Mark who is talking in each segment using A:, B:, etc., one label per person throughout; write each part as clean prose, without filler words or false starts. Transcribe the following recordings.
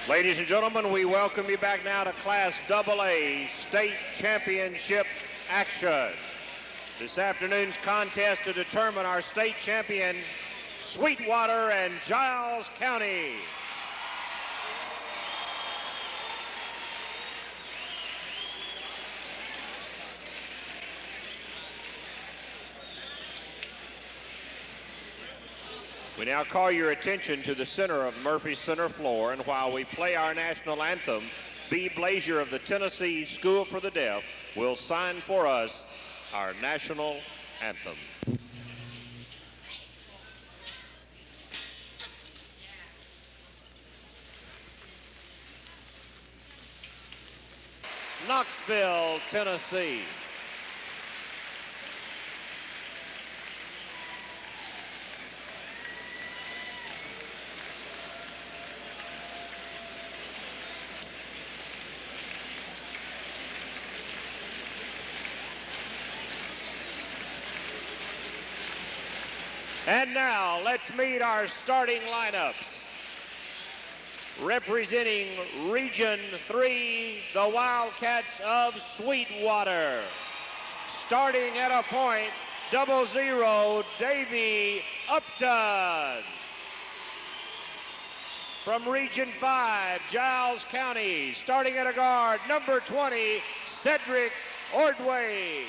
A: Ladies and gentlemen, we welcome you back now to Class AA State Championship action. This afternoon's contest to determine our state champion, Sweetwater and Giles County. We now call your attention to the center of Murphy's center floor, and while we play our national anthem, B. Blazier of the Tennessee School for the Deaf will sign for us our national anthem. Knoxville, Tennessee. And now, let's meet our starting lineups. Representing Region 3, the Wildcats of Sweetwater. Starting at a point, 00, Davy Upton. From Region 5, Giles County, starting at a guard, number 20, Cedric Ordway.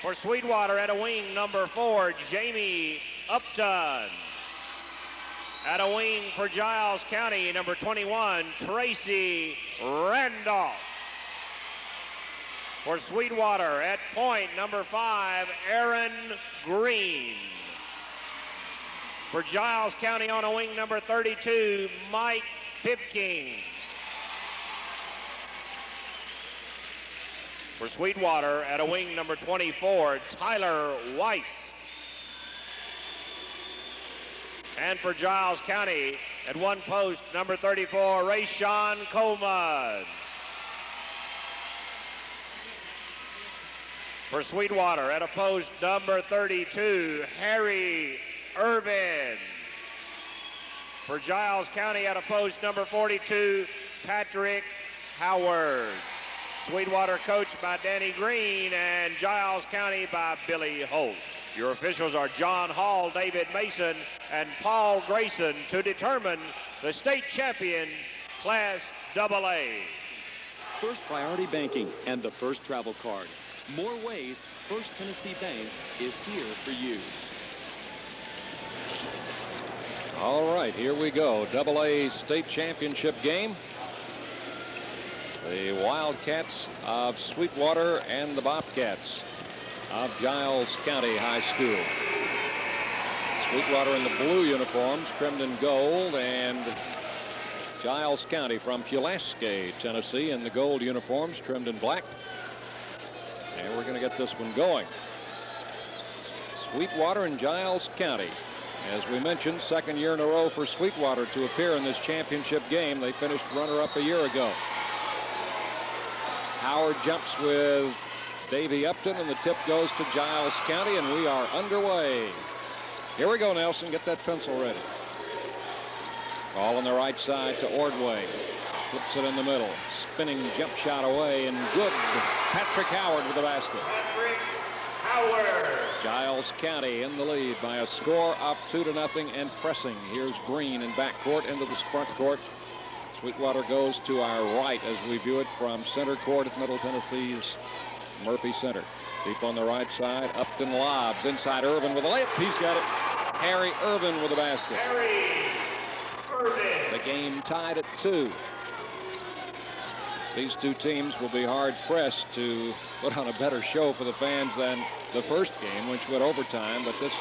A: For Sweetwater at a wing, number 4, Jamie Upton. At a wing for Giles County, number 21, Tracy Randolph. For Sweetwater at point, number 5, Aaron Green. For Giles County on a wing, number 32, Mike Pipkins. For Sweetwater at a wing, number 24, Tyler Weiss. And for Giles County at one post, number 34, Rashun Coleman. For Sweetwater at a post, number 32, Harry Irvin. For Giles County at a post, number 42, Patrick Howard. Sweetwater coached by Danny Green and Giles County by Billy Holt. Your officials are John Hall, David Mason, and Paul Grayson to determine the state champion, Class AA.
B: First Priority Banking and the First Travel Card. More ways, First Tennessee Bank is here for you.
C: All right, here we go. AA state championship game. The Wildcats of Sweetwater and the Bobcats of Giles County High School. Sweetwater in the blue uniforms trimmed in gold, and Giles County from Pulaski, Tennessee in the gold uniforms trimmed in black. And we're going to get this one going. Sweetwater and Giles County. As we mentioned, second year in a row for Sweetwater to appear in this championship game. They finished runner-up a year ago. Howard jumps with Davy Upton, and the tip goes to Giles County, and we are underway. Here we go, Nelson. Get that pencil ready. Ball on the right side to Ordway. Flips it in the middle. Spinning jump shot away, and good. Patrick Howard with the basket.
A: Patrick Howard.
C: Giles County in the lead by a score of 2-0 and pressing. Here's Green in backcourt into the front court. Sweetwater goes to our right as we view it from center court at Middle Tennessee's Murphy Center. Deep on the right side, Upton lobs inside Irvin with a layup. He's got it. Harry Irvin with the basket.
A: Harry Irvin.
C: The game tied at 2. These two teams will be hard pressed to put on a better show for the fans than the first game, which went overtime, but this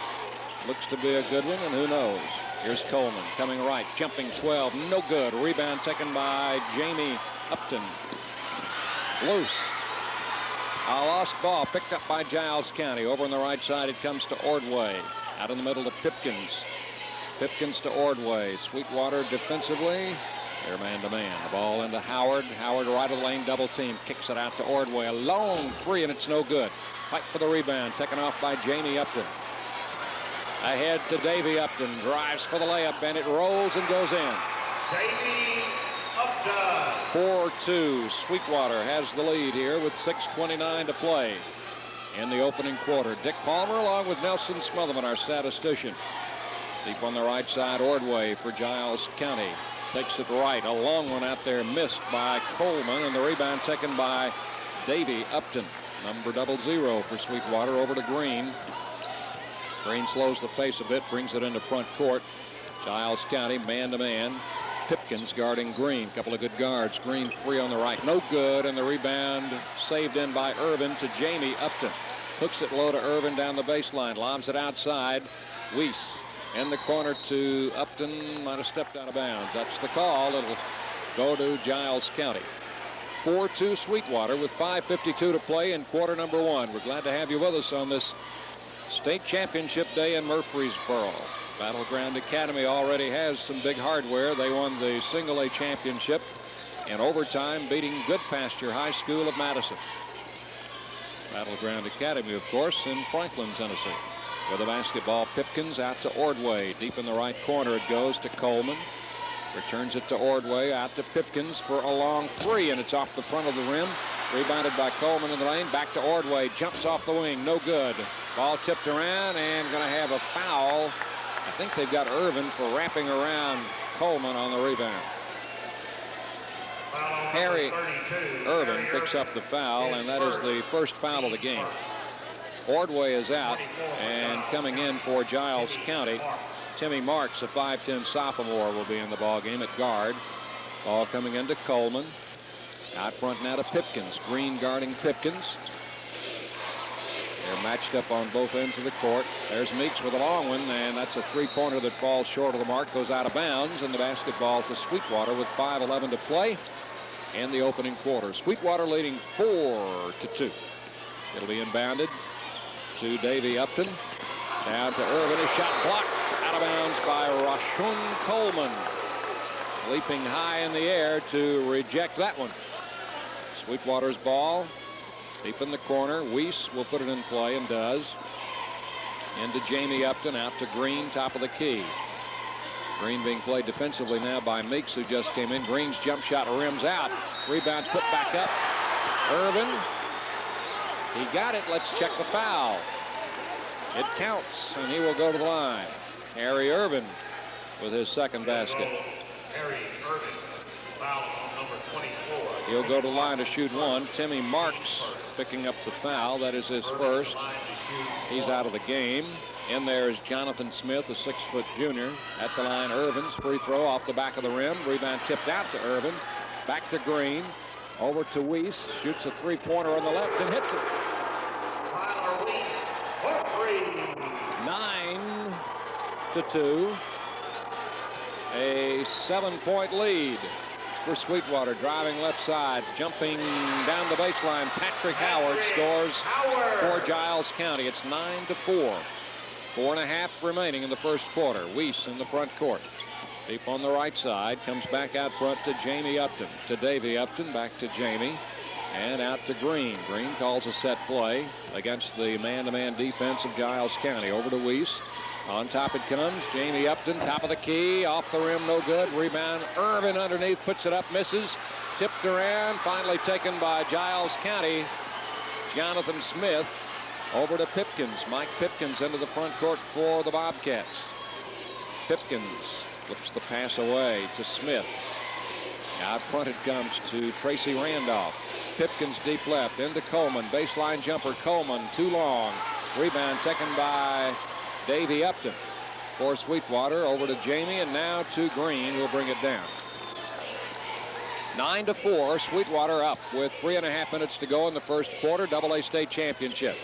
C: looks to be a good one, and who knows. Here's Coleman coming right, jumping 12, no good. Rebound taken by Jamie Upton. Loose. A lost ball picked up by Giles County. Over on the right side, it comes to Ordway. Out in the middle to Pipkins. Pipkins to Ordway. Sweetwater defensively. They're man-to-man. The ball into Howard. Howard right of the lane, double team. Kicks it out to Ordway. A long three, and it's no good. Fight for the rebound. Taken off by Jamie Upton. Ahead to Davy Upton. Drives for the layup, and it rolls and goes in.
A: Davy Upton.
C: 4-2. Sweetwater has the lead here with 6:29 to play in the opening quarter. Dick Palmer along with Nelson Smotherman, our statistician. Deep on the right side, Ordway for Giles County. Takes it right. A long one out there missed by Coleman, and the rebound taken by Davy Upton. Number 00 for Sweetwater over to Green. Green slows the pace a bit, brings it into front court. Giles County man-to-man. Pipkins guarding Green. Couple of good guards. Green 3 on the right. No good, and the rebound saved in by Irvin to Jamie Upton. Hooks it low to Irvin down the baseline. Lobs it outside. Weiss in the corner to Upton. Might have stepped out of bounds. That's the call. It'll go to Giles County. 4-2 Sweetwater with 5:52 to play in quarter number 1. We're glad to have you with us on this state championship day in Murfreesboro. Battleground Academy already has some big hardware. They won the single A championship in overtime, beating Goodpasture High School of Madison. Battleground Academy, of course, in Franklin, Tennessee. With the basketball, Pipkins out to Ordway. Deep in the right corner it goes to Coleman. Returns it to Ordway, out to Pipkins for a long 3, and it's off the front of the rim. Rebounded by Coleman in the lane. Back to Ordway. Jumps off the wing. No good. Ball tipped around and going to have a foul. I think they've got Irvin for wrapping around Coleman on the rebound. Harry Irvin picks up the foul, and that is the first foul of the game. Ordway is out, and coming in for Giles County, Timmy Marks, a 5'10 sophomore, will be in the ball game at guard. Ball coming into Coleman. Out front now to Pipkins. Green guarding Pipkins. They're matched up on both ends of the court. There's Meeks with a long one, and that's a three-pointer that falls short of the mark, goes out of bounds, and the basketball to Sweetwater with 5:11 to play in the opening quarter. Sweetwater leading 4-2. It'll be inbounded to Davy Upton. Down to Irvin. His shot blocked out of bounds by Rashun Coleman. Leaping high in the air to reject that one. Sweetwater's ball. Deep in the corner. Weiss will put it in play and does. Into Jamie Upton. Out to Green. Top of the key. Green being played defensively now by Meeks, who just came in. Green's jump shot rims out. Rebound put back up. Irvin. He got it. Let's check the foul. It counts, and he will go to the line. Harry Irvin with his second basket.
A: Harry Irvin, foul on number 24.
C: He'll go to the line to shoot one. Timmy Marks picking up the foul. That is his first. He's out of the game. In there is Jonathan Smith, a 6-foot junior. At the line, Irvin's free throw off the back of the rim. Rebound tipped out to Irvin. Back to Green. Over to Weiss. Shoots a three-pointer on the left and hits it. 9-2. A 7-point lead for Sweetwater. Driving left side, jumping down the baseline. Patrick Howard scores for Giles County. It's 9-4. 4.5 remaining in the first quarter. Weiss in the front court. Deep on the right side, comes back out front to Jamie Upton. To Davy Upton, back to Jamie. And out to Green. Green calls a set play against the man-to-man defense of Giles County. Over to Weiss. On top it comes. Jamie Upton, top of the key. Off the rim, no good. Rebound. Irvin underneath, puts it up, misses. Tipped around, finally taken by Giles County. Jonathan Smith over to Pipkins. Mike Pipkins into the front court for the Bobcats. Pipkins flips the pass away to Smith. Out front it comes to Tracy Randolph. Pipkins deep left into Coleman. Baseline jumper. Coleman too long. Rebound taken by Davy Upton for Sweetwater. Over to Jamie and now to Green, who'll bring it down. 9-4. Sweetwater up with 3.5 minutes to go in the first quarter. AA state championship.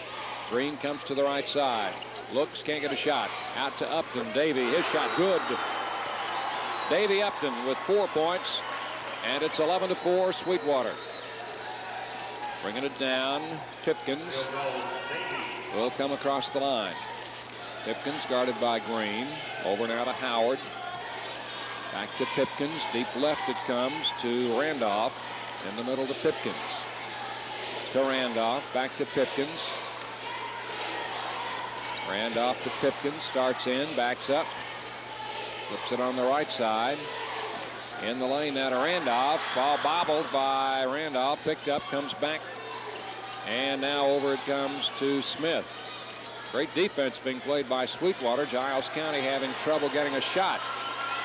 C: Green comes to the right side. Looks, can't get a shot. Out to Upton. Davy, his shot good. Davy Upton with 4 points. And it's 11-4 Sweetwater. Bringing it down. Pipkins will come across the line. Pipkins guarded by Green. Over now to Howard. Back to Pipkins. Deep left it comes to Randolph. In the middle to Pipkins. To Randolph. Back to Pipkins. Randolph to Pipkins, starts in, backs up, flips it on the right side. In the lane now to Randolph. Ball bobbled by Randolph, picked up, comes back, and now over it comes to Smith. Great defense being played by Sweetwater. Giles County having trouble getting a shot.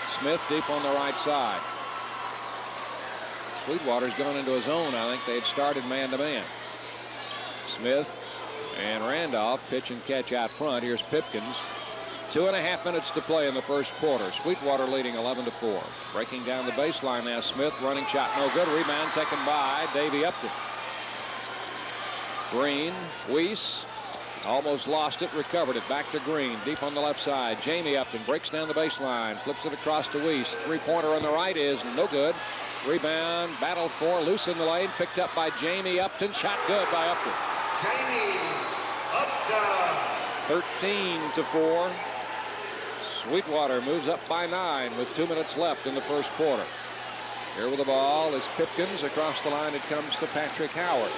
C: Smith deep on the right side. Sweetwater's gone into his own. I think they had started man-to-man. Smith and Randolph pitch and catch out front. Here's Pipkins. 2.5 minutes to play in the first quarter. Sweetwater leading 11-4. Breaking down the baseline now. Smith running shot no good. Rebound taken by Davy Upton. Green, Weiss almost lost it, recovered it. Back to Green, deep on the left side. Jamie Upton breaks down the baseline, flips it across to Weiss. Three-pointer on the right is no good. Rebound, battled for, loose in the lane, picked up by Jamie Upton. Shot good by Upton.
A: Jamie Upton.
C: 13-4. Sweetwater moves up by 9 with 2 minutes left in the first quarter. Here with the ball is Pipkins. Across the line it comes to Patrick Howard.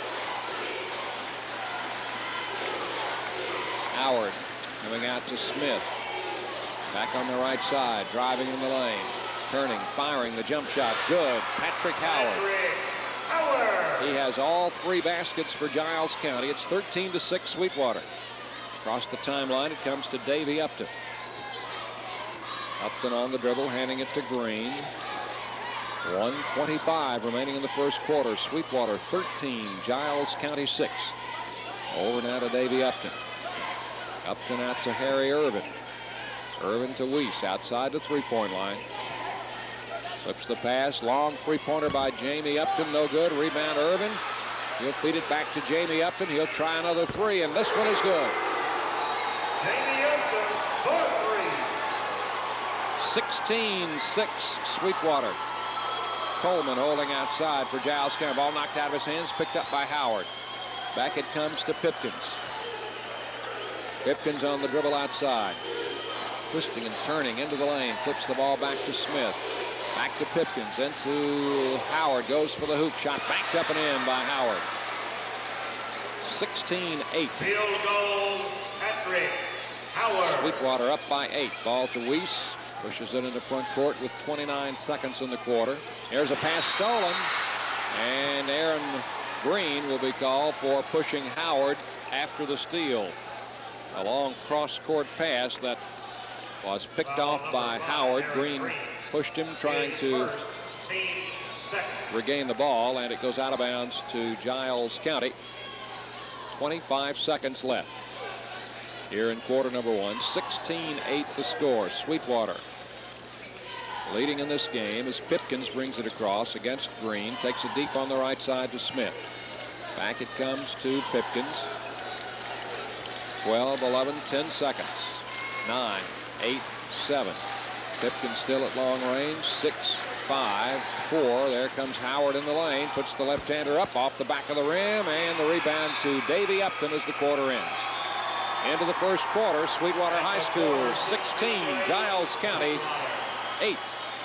C: Howard coming out to Smith. Back on the right side, driving in the lane. Turning, firing the jump shot. Good. Patrick Howard. He has all 3 baskets for Giles County. It's 13-6 Sweetwater. Across the timeline it comes to Davy Upton. Upton on the dribble, handing it to Green. 1:25 remaining in the first quarter. Sweetwater 13, Giles County 6. Over now to Davy Upton. Upton out to Harry Irvin. Irvin to Weiss outside the three-point line. Flips the pass. Long three-pointer by Jamie Upton. No good. Rebound Irvin. He'll feed it back to Jamie Upton. He'll try another three, and this one is good.
A: Jamie Upton for 3.
C: 16-6 Sweetwater. Coleman holding outside for Giles County. Ball knocked out of his hands, picked up by Howard. Back it comes to Pipkins. Pipkins on the dribble outside. Twisting and turning into the lane. Flips the ball back to Smith. Back to Pipkins. Into Howard. Goes for the hoop shot. Backed up and in by Howard. 16-8.
A: Field goal, Patrick Howard.
C: Sweetwater up by 8. Ball to Weiss. Pushes it into front court with 29 seconds in the quarter. Here's a pass stolen. And Aaron Green will be called for pushing Howard after the steal. A long cross-court pass that was picked off by Howard. Green pushed him, trying to regain the ball, and it goes out of bounds to Giles County. 25 seconds left here in quarter number 1. 16-8 the score. Sweetwater leading in this game as Pipkins brings it across against Green. Takes it deep on the right side to Smith. Back it comes to Pipkins. 12, 11, 10 seconds. 9, 8, 7. Pipkins still at long range. 6, 5, 4. There comes Howard in the lane. Puts the left-hander up off the back of the rim, and the rebound to Davy Upton as the quarter ends. Into the first quarter, Sweetwater High School 16, Giles County 8.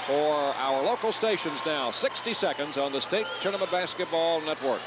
C: For our local stations now, 60 seconds on the State Tournament Basketball Network.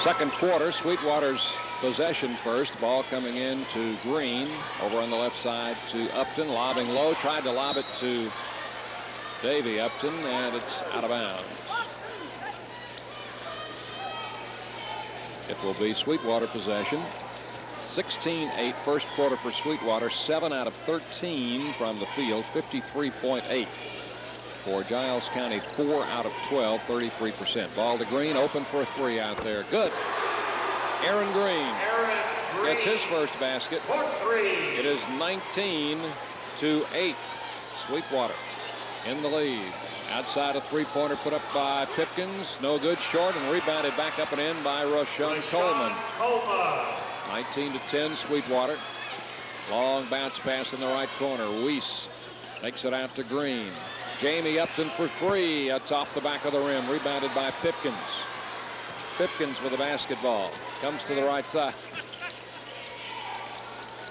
C: Second quarter, Sweetwater's possession first. Ball coming in to Green. Over on the left side to Upton. Lobbing low. Tried to lob it to Davy Upton, and it's out of bounds. It will be Sweetwater possession. 16-8 first quarter for Sweetwater. 7 out of 13 from the field. 53.8 for Giles County. 4 out of 12. 33%. Ball to Green. Open for a three out there. Good. Aaron Green gets his first basket. It is 19-8. Sweetwater in the lead. Outside a three-pointer put up by Pipkins. No good. Short and rebounded back up and in by Rashun Coleman. 19-10 Sweetwater. Long bounce pass in the right corner. Weiss takes it out to Green. Jamie Upton for three. That's off the back of the rim. Rebounded by Pipkins. Pipkins with the basketball. Comes to the right side.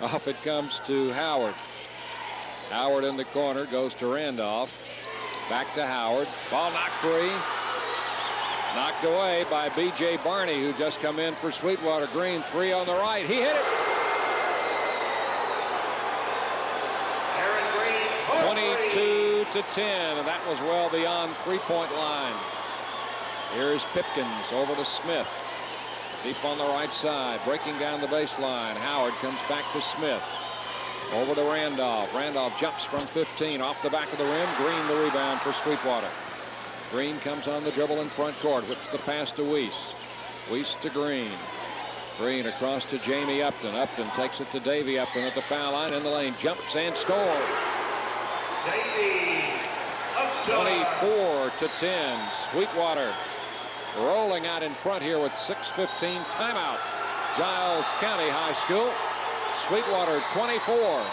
C: Off it comes to Howard. Howard in the corner. Goes to Randolph. Back to Howard. Ball knocked free. Knocked away by B.J. Barney, who just come in for Sweetwater. Green, three on the right. He hit it. 22-10, and that was well beyond three-point line. Here's Pipkins over to Smith. Deep on the right side, breaking down the baseline. Howard comes back to Smith. Over to Randolph. Randolph jumps from 15 off the back of the rim. Green the rebound for Sweetwater. Green comes on the dribble in front court. Whips the pass to Weiss. Weiss to Green. Green across to Jamie Upton. Upton takes it to Davey Upton at the foul line in the lane. Jumps and scores. 24-10. Sweetwater rolling out in front here with 6:15 timeout. Giles County High School. Sweetwater 24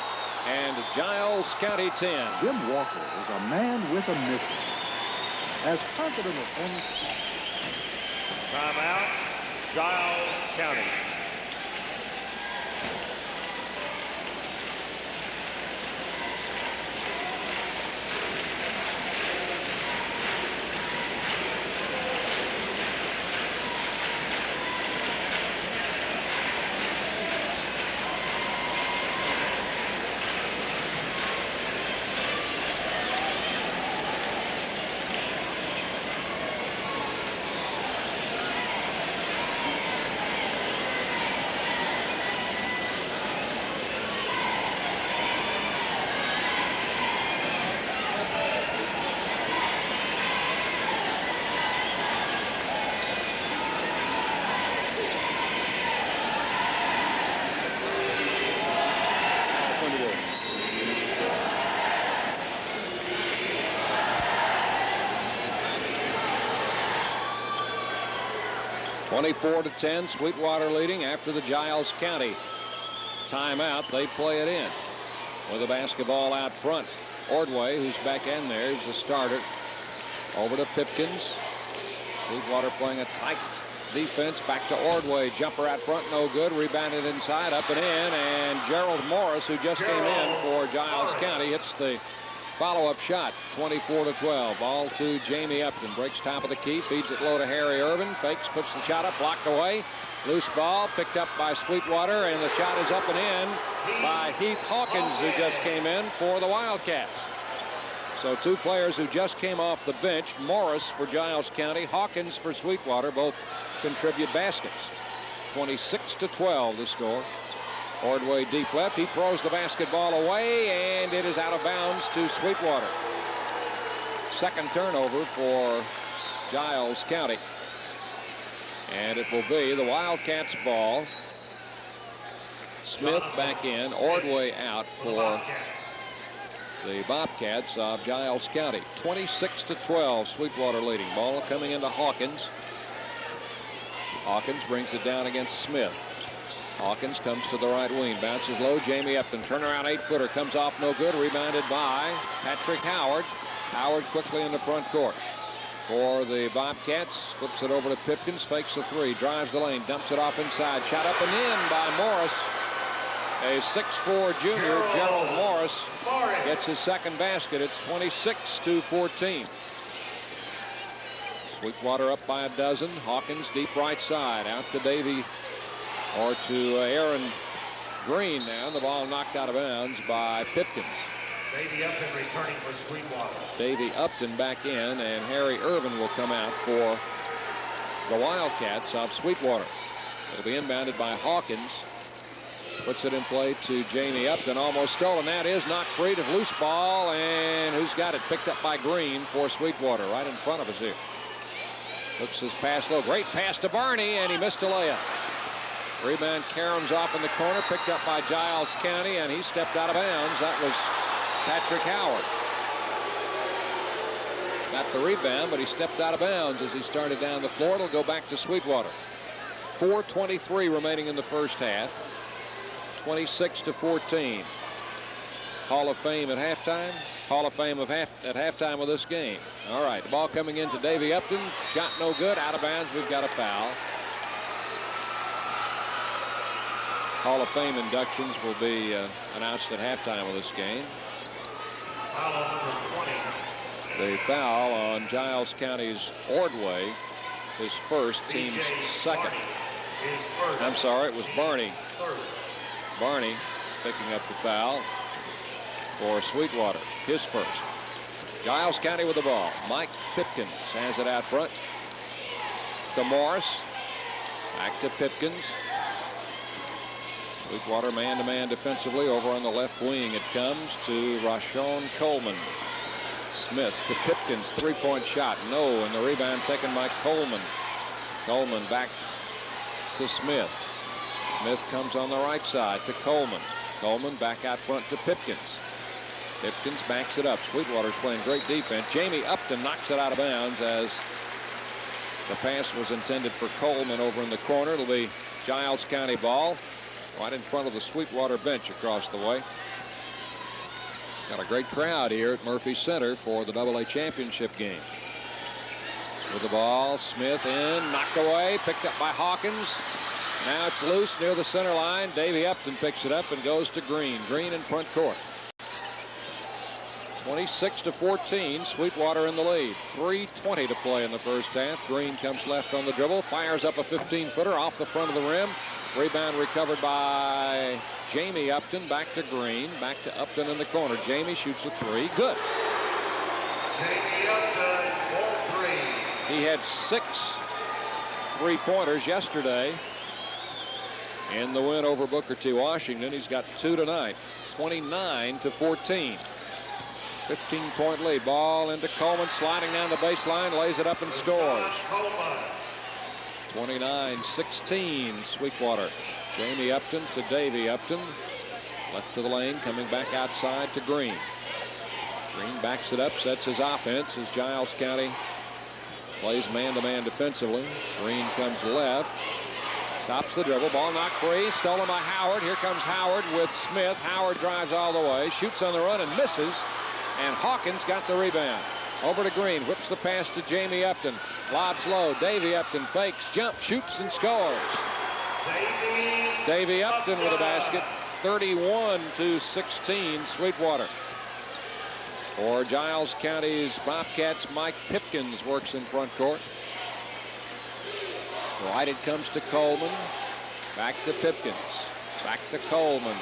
C: and Giles County 10.
D: Jim Walker is a man with a mission. As confident as any.
A: Timeout, Giles County.
C: (24-10), Sweetwater leading after the Giles County timeout. They play it in with a basketball out front. Ordway, who's back in there, is the starter. Over to Pipkins. Sweetwater playing a tight defense. Back to Ordway. Jumper out front, no good. Rebounded inside, up and in. And Gerald Morris, who just came in for Giles County, hits the follow-up shot. 24-12. Ball to Jamie Upton. Breaks top of the key. Feeds it low to Harry Irvin. Fakes, puts the shot up. Blocked away. Loose ball picked up by Sweetwater. And the shot is up and in by Heath Hawkins, who just came in for the Wildcats. So two players who just came off the bench. Morris for Giles County. Hawkins for Sweetwater. Both contribute baskets. 26-12 the score. Ordway deep left. He throws the basketball away, and it is out of bounds to Sweetwater. Second turnover for Giles County. And it will be the Wildcats' ball. Smith back in. Ordway out for the Bobcats of Giles County. 26-12. Sweetwater leading. Ball coming into Hawkins. Hawkins brings it down against Smith. Hawkins comes to the right wing, bounces low. Jamie Upton, turnaround 8-footer, comes off no good. Rebounded by Patrick Howard. Howard quickly in the front court for the Bobcats. Flips it over to Pipkins, fakes the three, drives the lane, dumps it off inside. Shot up and in by Morris. A 6'4" junior, Gerald Morris, gets his second basket. It's 26-14. Sweetwater up by a dozen. Hawkins deep right side, out to Davey. Or to Aaron Green now. The ball knocked out of bounds by Pipkins.
A: Davey Upton returning for Sweetwater.
C: Davey Upton back in, and Harry Irvin will come out for the Wildcats of Sweetwater. It'll be inbounded by Hawkins. Puts it in play to Jamie Upton. Almost stolen. That is knocked free to loose ball. And who's got it? Picked up by Green for Sweetwater. Right in front of us here. Looks his pass low. Great pass to Barney. And he missed a layup. Rebound caroms off in the corner. Picked up by Giles County. And he stepped out of bounds. That was Patrick Howard. Got the rebound, but he stepped out of bounds as he started down the floor. It'll go back to Sweetwater. 4:23 remaining in the first half. 26-14. Hall of Fame at halftime. Hall of Fame at halftime of this game. All right, the ball coming in to Davy Upton. Shot no good. Out of bounds. We've got a foul. Hall of Fame inductions will be announced at halftime of this game.
A: Foul on number 20.
C: The foul on Giles County's Ordway, his first, team's second. I'm sorry, it was Barney. Barney picking up the foul for Sweetwater, his first. Giles County with the ball. Mike Pipkins has it out front to Morris. Back to Pipkins. Sweetwater man-to-man defensively. Over on the left wing it comes to Rashun Coleman. Smith to Pipkins. Three-point shot. No. And the rebound taken by Coleman. Coleman back to Smith. Smith comes on the right side to Coleman. Coleman back out front to Pipkins. Pipkins backs it up. Sweetwater's playing great defense. Jamie Upton knocks it out of bounds as the pass was intended for Coleman over in the corner. It'll be Giles County ball right in front of the Sweetwater bench across the way. Got a great crowd here at Murphy Center for the AA championship game. With the ball, Smith in, knocked away, picked up by Hawkins. Now it's loose near the center line. Davy Upton picks it up and goes to Green. Green in front court. 26-14, Sweetwater in the lead. 3:20 to play in the first half. Green comes left on the dribble, fires up a 15-footer off the front of the rim. Rebound recovered by Jamie Upton. Back to Green, back to Upton in the corner. Jamie shoots a three. Good.
A: Jamie Upton, for three. He
C: had 6 3-pointers yesterday in the win over Booker T. Washington. He's got 2 tonight. 29-14. 15-point lead. Ball into Coleman, sliding down the baseline, lays it up and scores. 29-16, Sweetwater. Jamie Upton to Davy Upton. Left to the lane, coming back outside to Green. Green backs it up, sets his offense as Giles County plays man-to-man defensively. Green comes left. Stops the dribble. Ball knocked free. Stolen by Howard. Here comes Howard with Smith. Howard drives all the way. Shoots on the run and misses. And Hawkins got the rebound. Over to Green. Whips the pass to Jamie Upton. Lobs low. Davy Upton fakes, jumps, shoots, and scores. Davy Upton with a basket. 31-16, Sweetwater. For Giles County's Bobcats, Mike Pipkins works in front court. Right, it comes to Coleman. Back to Pipkins. Back to Coleman.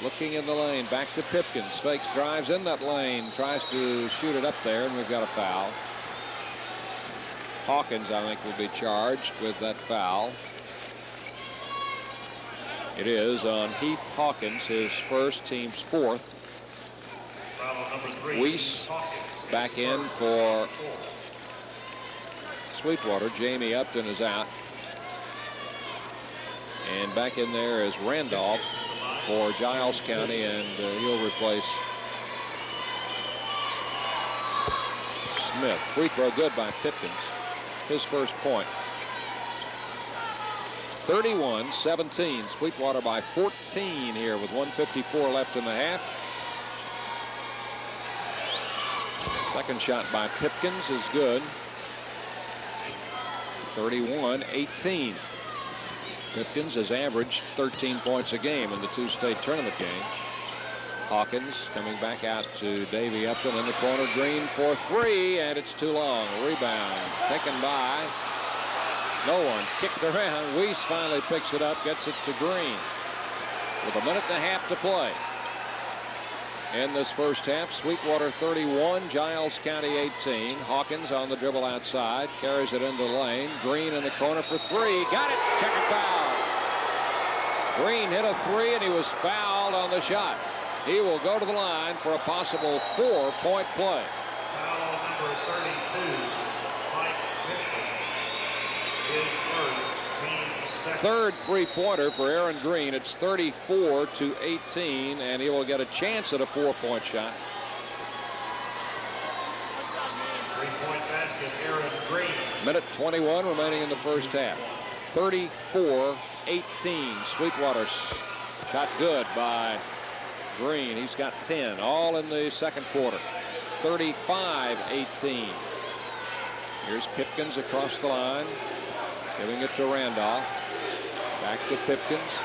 C: Looking in the lane. Back to Pipkins. Fakes, drives in that lane. Tries to shoot it up there, and we've got a foul. Hawkins, I think, will be charged with that foul. It is on Heath Hawkins, his first, team's fourth. Weiss back in for Sweetwater. Jamie Upton is out. And back in there is Randolph for Giles County, and he'll replace Smith. Free throw good by Pipkins. His first point. 31-17. Sweetwater by 14 here with 1:54 left in the half. Second shot by Pipkins is good. 31-18. Pipkins has averaged 13 points a game in the 2 state tournament games. Hawkins coming back out to Davy Upton in the corner. Green for 3, and it's too long. Rebound taken by no one. Kicked around. Weiss finally picks it up, gets it to Green. With 1.5 minutes to play in this first half. Sweetwater 31, Giles County 18. Hawkins on the dribble outside, carries it into the lane. Green in the corner for 3. Got it. Check and foul. Green hit a three, and he was fouled on the shot. He will go to the line for a possible 4-point play.
A: Foul number 32, Mike Pipkins, his first, team second.
C: Third three-pointer for Aaron Green. It's 34-18, and he will get a chance at a 4-point shot.
A: Three-point basket, Aaron Green.
C: Minute 21 remaining in the first half. 34-18. Sweetwater shot good by Green. He's got 10, all in the second quarter. 35-18. Here's Pipkins across the line, giving it to Randolph. Back to Pipkins.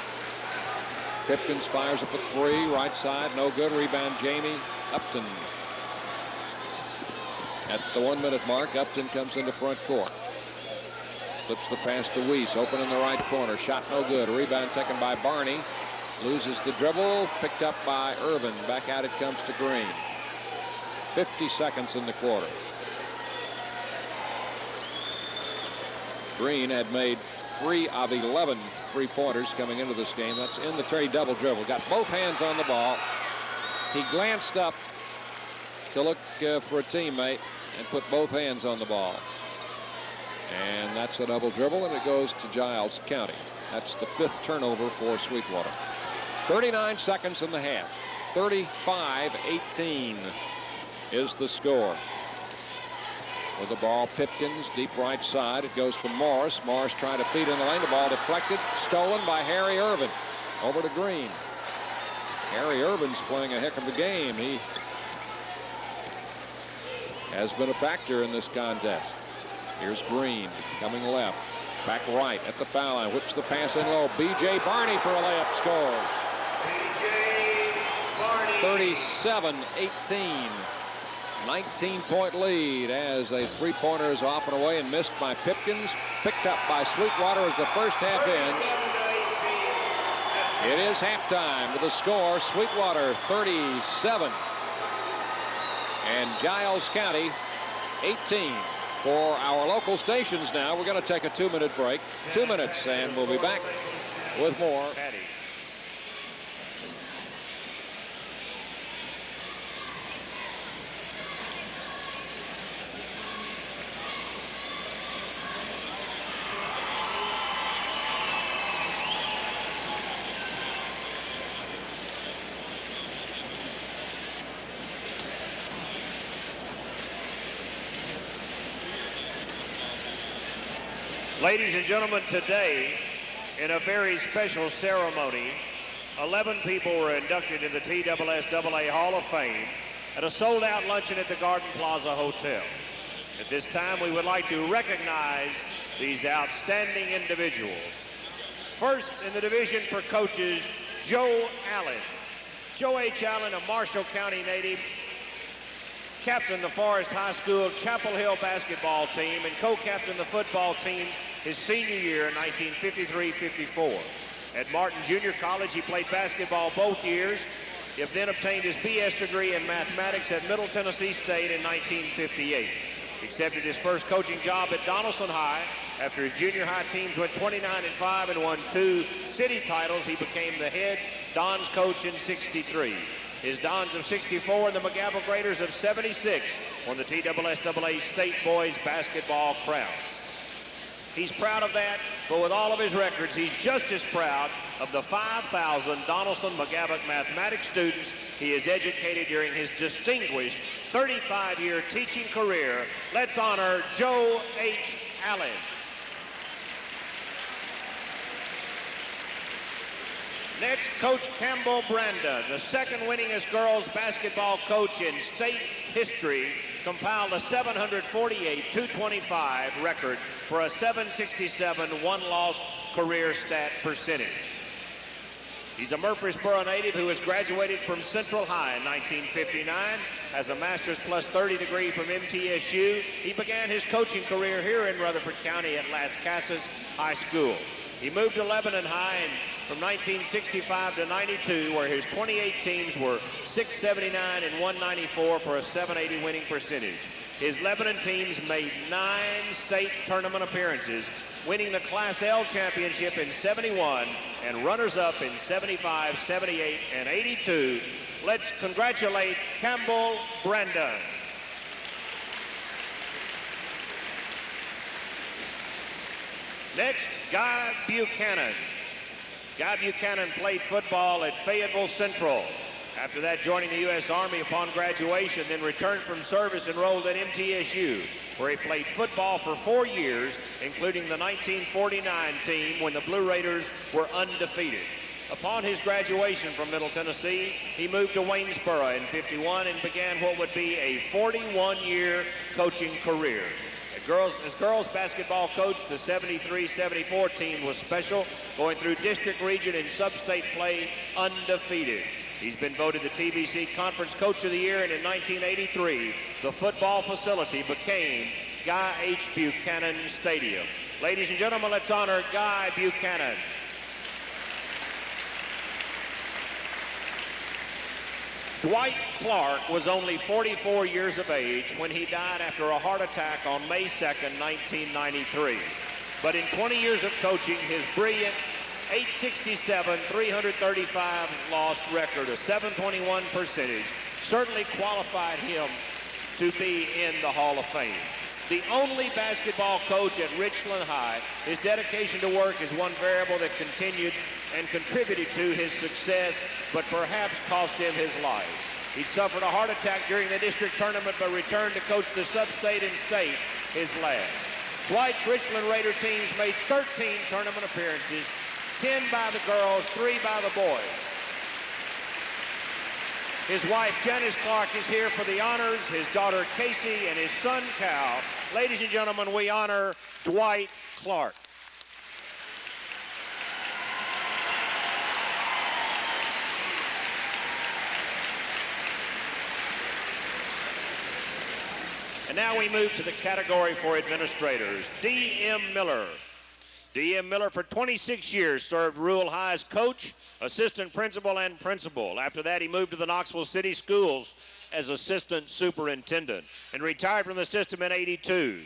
C: Pipkins fires up a three, right side, no good. Rebound, Jamie Upton. At the 1-minute mark, Upton comes into front court. Flips the pass to Weiss, open in the right corner. Shot no good. Rebound taken by Barney. Loses the dribble, picked up by Irvin. Back out it comes to Green. 50 seconds in the quarter. Green had made 3 of 11 three-pointers coming into this game. That's in the trade double dribble. Got both hands on the ball. He glanced up to look for a teammate and put both hands on the ball. And that's a double dribble, and it goes to Giles County. That's the 5th turnover for Sweetwater. 39 seconds in the half. 35-18 is the score. With the ball, Pipkins, deep right side. It goes to Morris. Morris trying to feed in the lane. The ball deflected. Stolen by Harry Irvin. Over to Green. Harry Irvin's playing a heck of a game. He has been a factor in this contest. Here's Green coming left. Back right at the foul line. Whips the pass in low. B.J. Barney for a layup scores.
A: B.J. Barney.
C: 37-18. 19-point lead as a three-pointer is off and away and missed by Pipkins. Picked up by Sweetwater as the first half ends. It is halftime with the score. Sweetwater 37 and Giles County 18. For our local stations now, we're going to take a 2-minute break. 2 minutes, and we'll be back with more.
A: Ladies and gentlemen, today, in a very special ceremony, 11 people were inducted in the TSSAA Hall of Fame at a sold-out luncheon at the Garden Plaza Hotel. At this time, we would like to recognize these outstanding individuals. First, in the division for coaches, Joe Allen. Joe H. Allen, a Marshall County native, captained the Forest High School Chapel Hill basketball team and co-captained the football team his senior year in 1953-54. At Martin Junior College, he played basketball both years. He then obtained his B.S. degree in mathematics at Middle Tennessee State in 1958. He accepted his first coaching job at Donaldson High. After his junior high teams went 29-5 and won 2 city titles, he became the head Dons coach in '63. His Dons of '64 and the McGavock Raiders of '76 won the TSSAA State Boys Basketball Crowns. He's proud of that, but with all of his records, he's just as proud of the 5,000 Donaldson McGavock mathematics students he has educated during his distinguished 35-year teaching career. Let's honor Joe H. Allen. Next, Coach Campbell Branda, the second winningest girls basketball coach in state history, compiled a 748-225 record for a 767 one-loss career stat percentage. He's a Murfreesboro native who has graduated from Central High in 1959, has a master's plus 30 degree from MTSU. He began his coaching career here in Rutherford County at Las Casas High School. He moved to Lebanon High from 1965 to 92, where his 28 teams were 679 and 194 for a 780 winning percentage. His Lebanon teams made 9 state tournament appearances, winning the Class L championship in 71 and runners-up in 75, 78, and 82. Let's congratulate Campbell Brandon. Next, Guy Buchanan. Guy Buchanan played football at Fayetteville Central. After that, joining the U.S. Army upon graduation, then returned from service, enrolled at MTSU, where he played football for 4 years, including the 1949 team when the Blue Raiders were undefeated. Upon his graduation from Middle Tennessee, he moved to Waynesboro in '51 and began what would be a 41-year coaching career. As girls basketball coach, the 73-74 team was special, going through district, region, and sub-state play undefeated. He's been voted the TVC Conference Coach of the Year, and in 1983, the football facility became Guy H. Buchanan Stadium. Ladies and gentlemen, let's honor Guy Buchanan. Dwight Clark was only 44 years of age when he died after a heart attack on May 2nd, 1993. But in 20 years of coaching, his brilliant 867, 335 lost record, a 721 percentage, certainly qualified him to be in the Hall of Fame. The only basketball coach at Richland High, his dedication to work is one variable that continued and contributed to his success, but perhaps cost him his life. He suffered a heart attack during the district tournament, but returned to coach the sub-state and state, his last. Dwight's Richland Raider teams made 13 tournament appearances, 10 by the girls, 3 by the boys. His wife, Janice Clark, is here for the honors, his daughter, Casey, and his son, Cal. Ladies and gentlemen, we honor Dwight Clark. And now we move to the category for administrators. D.M. Miller. D.M. Miller for 26 years served Rural High as coach, assistant principal, and principal. After that, he moved to the Knoxville City Schools as assistant superintendent and retired from the system in '82.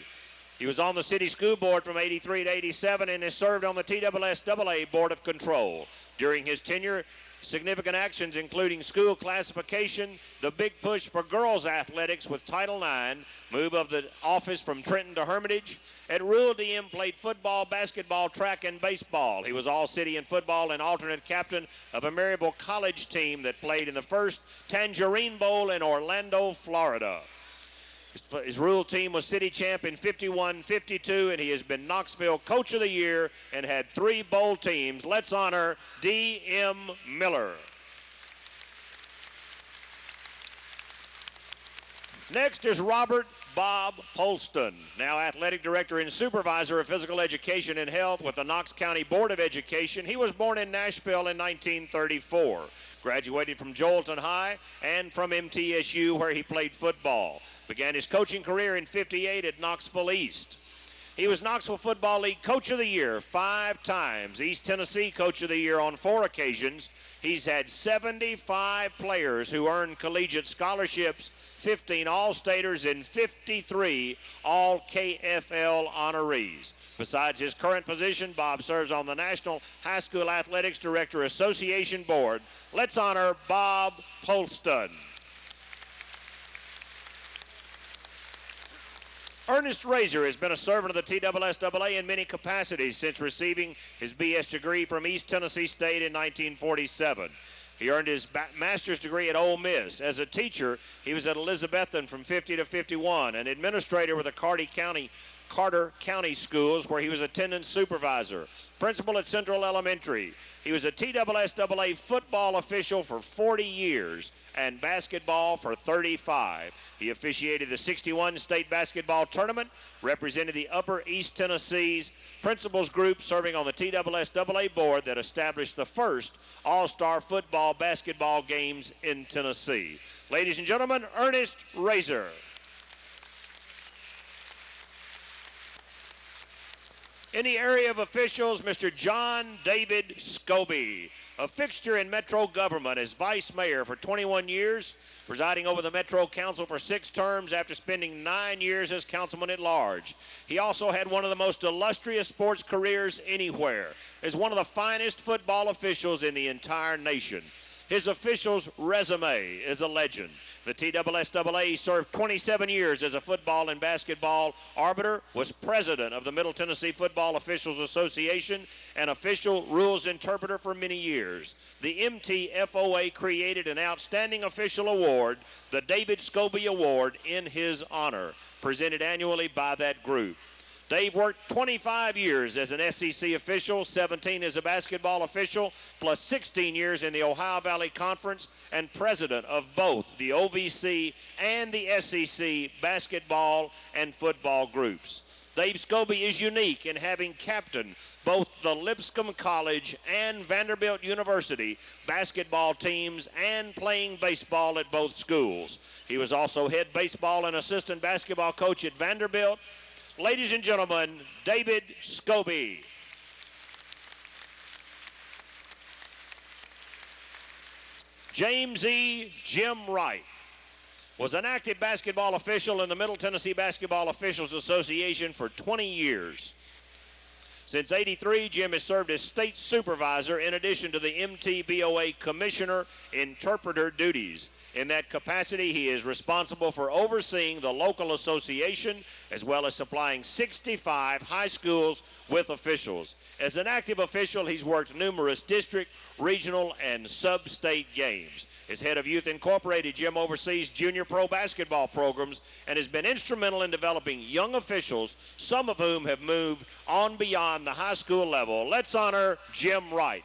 A: He was on the city school board from '83 to '87 and has served on the TSSAA Board of Control. During his tenure, significant actions including school classification, the big push for girls athletics with Title IX, move of the office from Trenton to Hermitage. At Rural, DM played football, basketball, track, and baseball. He was all-city in football and alternate captain of a Maryville College team that played in the first Tangerine Bowl in Orlando, Florida. His Rural team was city champ in '51, '52, and he has been Knoxville Coach of the Year and had 3 bowl teams. Let's honor D.M. Miller. Next is Robert Bob Polston, now athletic director and supervisor of physical education and health with the Knox County Board of Education. He was born in Nashville in 1934, graduated from Joelton High and from MTSU, where he played football. Began his coaching career in '58 at Knoxville East. He was Knoxville Football League Coach of the Year 5 times, East Tennessee Coach of the Year on 4 occasions. He's had 75 players who earned collegiate scholarships, 15 All-Staters, and 53 All-KFL honorees. Besides his current position, Bob serves on the National High School Athletics Director Association Board. Let's honor Bob Polston. Ernest Razor has been a servant of the TSSAA in many capacities since receiving his BS degree from East Tennessee State in 1947. He earned his master's degree at Ole Miss. As a teacher, he was at Elizabethton from '50 to '51, an administrator with the Carter County Schools, where he was attendance supervisor, principal at Central Elementary. He was a TSSAA football official for 40 years and basketball for 35. He officiated the '61 state basketball tournament, represented the Upper East Tennessee's principals group, serving on the TSSAA board that established the first all-star football basketball games in Tennessee. Ladies and gentlemen, Ernest Razor. In the area of officials, Mr. John David Scobie, a fixture in Metro government as vice mayor for 21 years, presiding over the Metro Council for 6 terms after spending 9 years as councilman at large. He also had one of the most illustrious sports careers anywhere, as one of the finest football officials in the entire nation. His official's resume is a legend. The TSSAA served 27 years as a football and basketball arbiter, was president of the Middle Tennessee Football Officials Association, and official rules interpreter for many years. The MTFOA created an outstanding official award, the David Scobie Award, in his honor, presented annually by that group. Dave worked 25 years as an SEC official, 17 as a basketball official, plus 16 years in the Ohio Valley Conference, and president of both the OVC and the SEC basketball and football groups. Dave Scobie is unique in having captained both the Lipscomb College and Vanderbilt University basketball teams and playing baseball at both schools. He was also head baseball and assistant basketball coach at Vanderbilt. Ladies and gentlemen, David Scobie. James E. Jim Wright was an active basketball official in the Middle Tennessee Basketball Officials Association for 20 years. Since '83, Jim has served as state supervisor in addition to the MTBOA commissioner interpreter duties. In that capacity, he is responsible for overseeing the local association as well as supplying 65 high schools with officials. As an active official, he's worked numerous district, regional, and sub-state games. As head of Youth Incorporated, Jim oversees junior pro basketball programs and has been instrumental in developing young officials, some of whom have moved on beyond the high school level. Let's honor Jim Wright.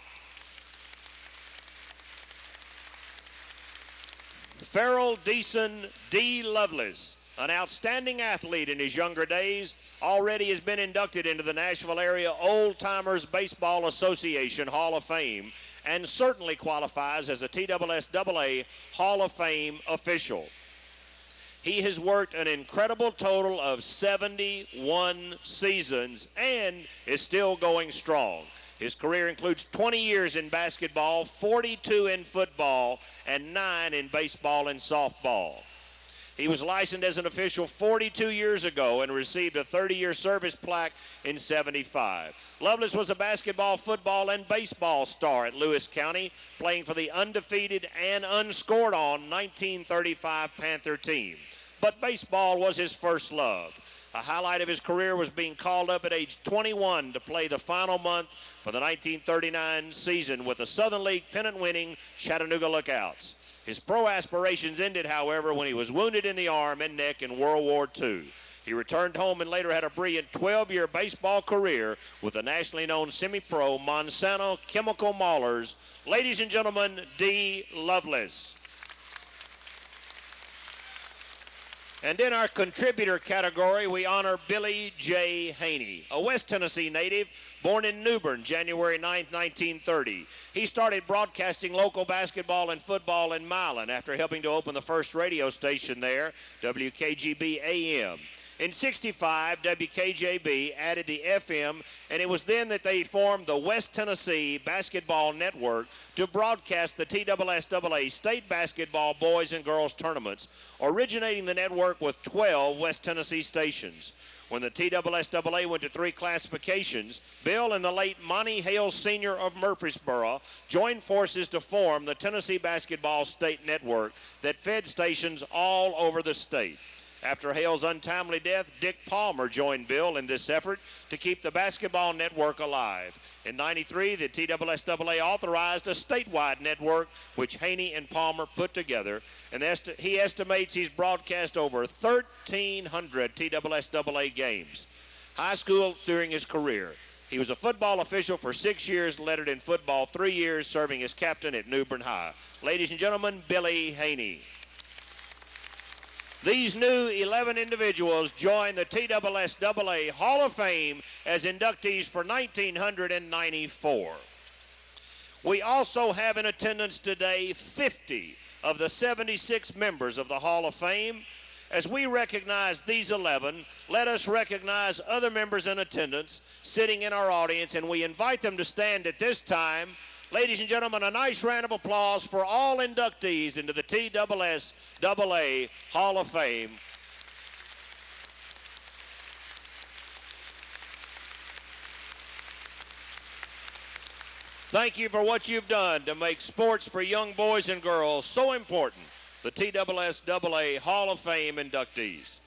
A: Farrell Deason D. Lovelace, an outstanding athlete in his younger days, already has been inducted into the Nashville Area Old Timers Baseball Association Hall of Fame and certainly qualifies as a TSSAA Hall of Fame official. He has worked an incredible total of 71 seasons and is still going strong. His career includes 20 years in basketball, 42 in football, and 9 in baseball and softball. He was licensed as an official 42 years ago and received a 30-year service plaque in '75. Lovelace was a basketball, football, and baseball star at Lewis County, playing for the undefeated and unscored on 1935 Panther team. But baseball was his first love. A highlight of his career was being called up at age 21 to play the final month for the 1939 season with the Southern League pennant-winning Chattanooga Lookouts. His pro aspirations ended, however, when he was wounded in the arm and neck in World War II. He returned home and later had a brilliant 12-year baseball career with the nationally known semi-pro Monsanto Chemical Maulers. Ladies and gentlemen, D. Lovelace. And in our contributor category, we honor Billy J. Haney, a West Tennessee native, born in New Bern, January 9, 1930. He started broadcasting local basketball and football in Milan after helping to open the first radio station there, WKGB AM. In '65, WKJB added the FM, and it was then that they formed the West Tennessee Basketball Network to broadcast the TSSAA state basketball boys and girls tournaments, originating the network with 12 West Tennessee stations. When the TSSAA went to 3 classifications, Bill and the late Monty Hale Sr. of Murfreesboro joined forces to form the Tennessee Basketball State Network that fed stations all over the state. After Hale's untimely death, Dick Palmer joined Bill in this effort to keep the basketball network alive. In '93, the TSSAA authorized a statewide network, which Haney and Palmer put together, and he estimates he's broadcast over 1,300 TSSAA games. High school during his career. He was a football official for 6 years, lettered in football 3 years, serving as captain at New Bern High. Ladies and gentlemen, Billy Haney. These new 11 individuals join the TSSAA Hall of Fame as inductees for 1994. We also have in attendance today 50 of the 76 members of the Hall of Fame, As we recognize these 11, let us recognize other members in attendance sitting in our audience, and we invite them to stand at this time. Ladies and gentlemen, a nice round of applause for all inductees into the TSSAA Hall of Fame. Thank you for what you've done to make sports for young boys and girls so important. The TSSAA Hall of Fame inductees.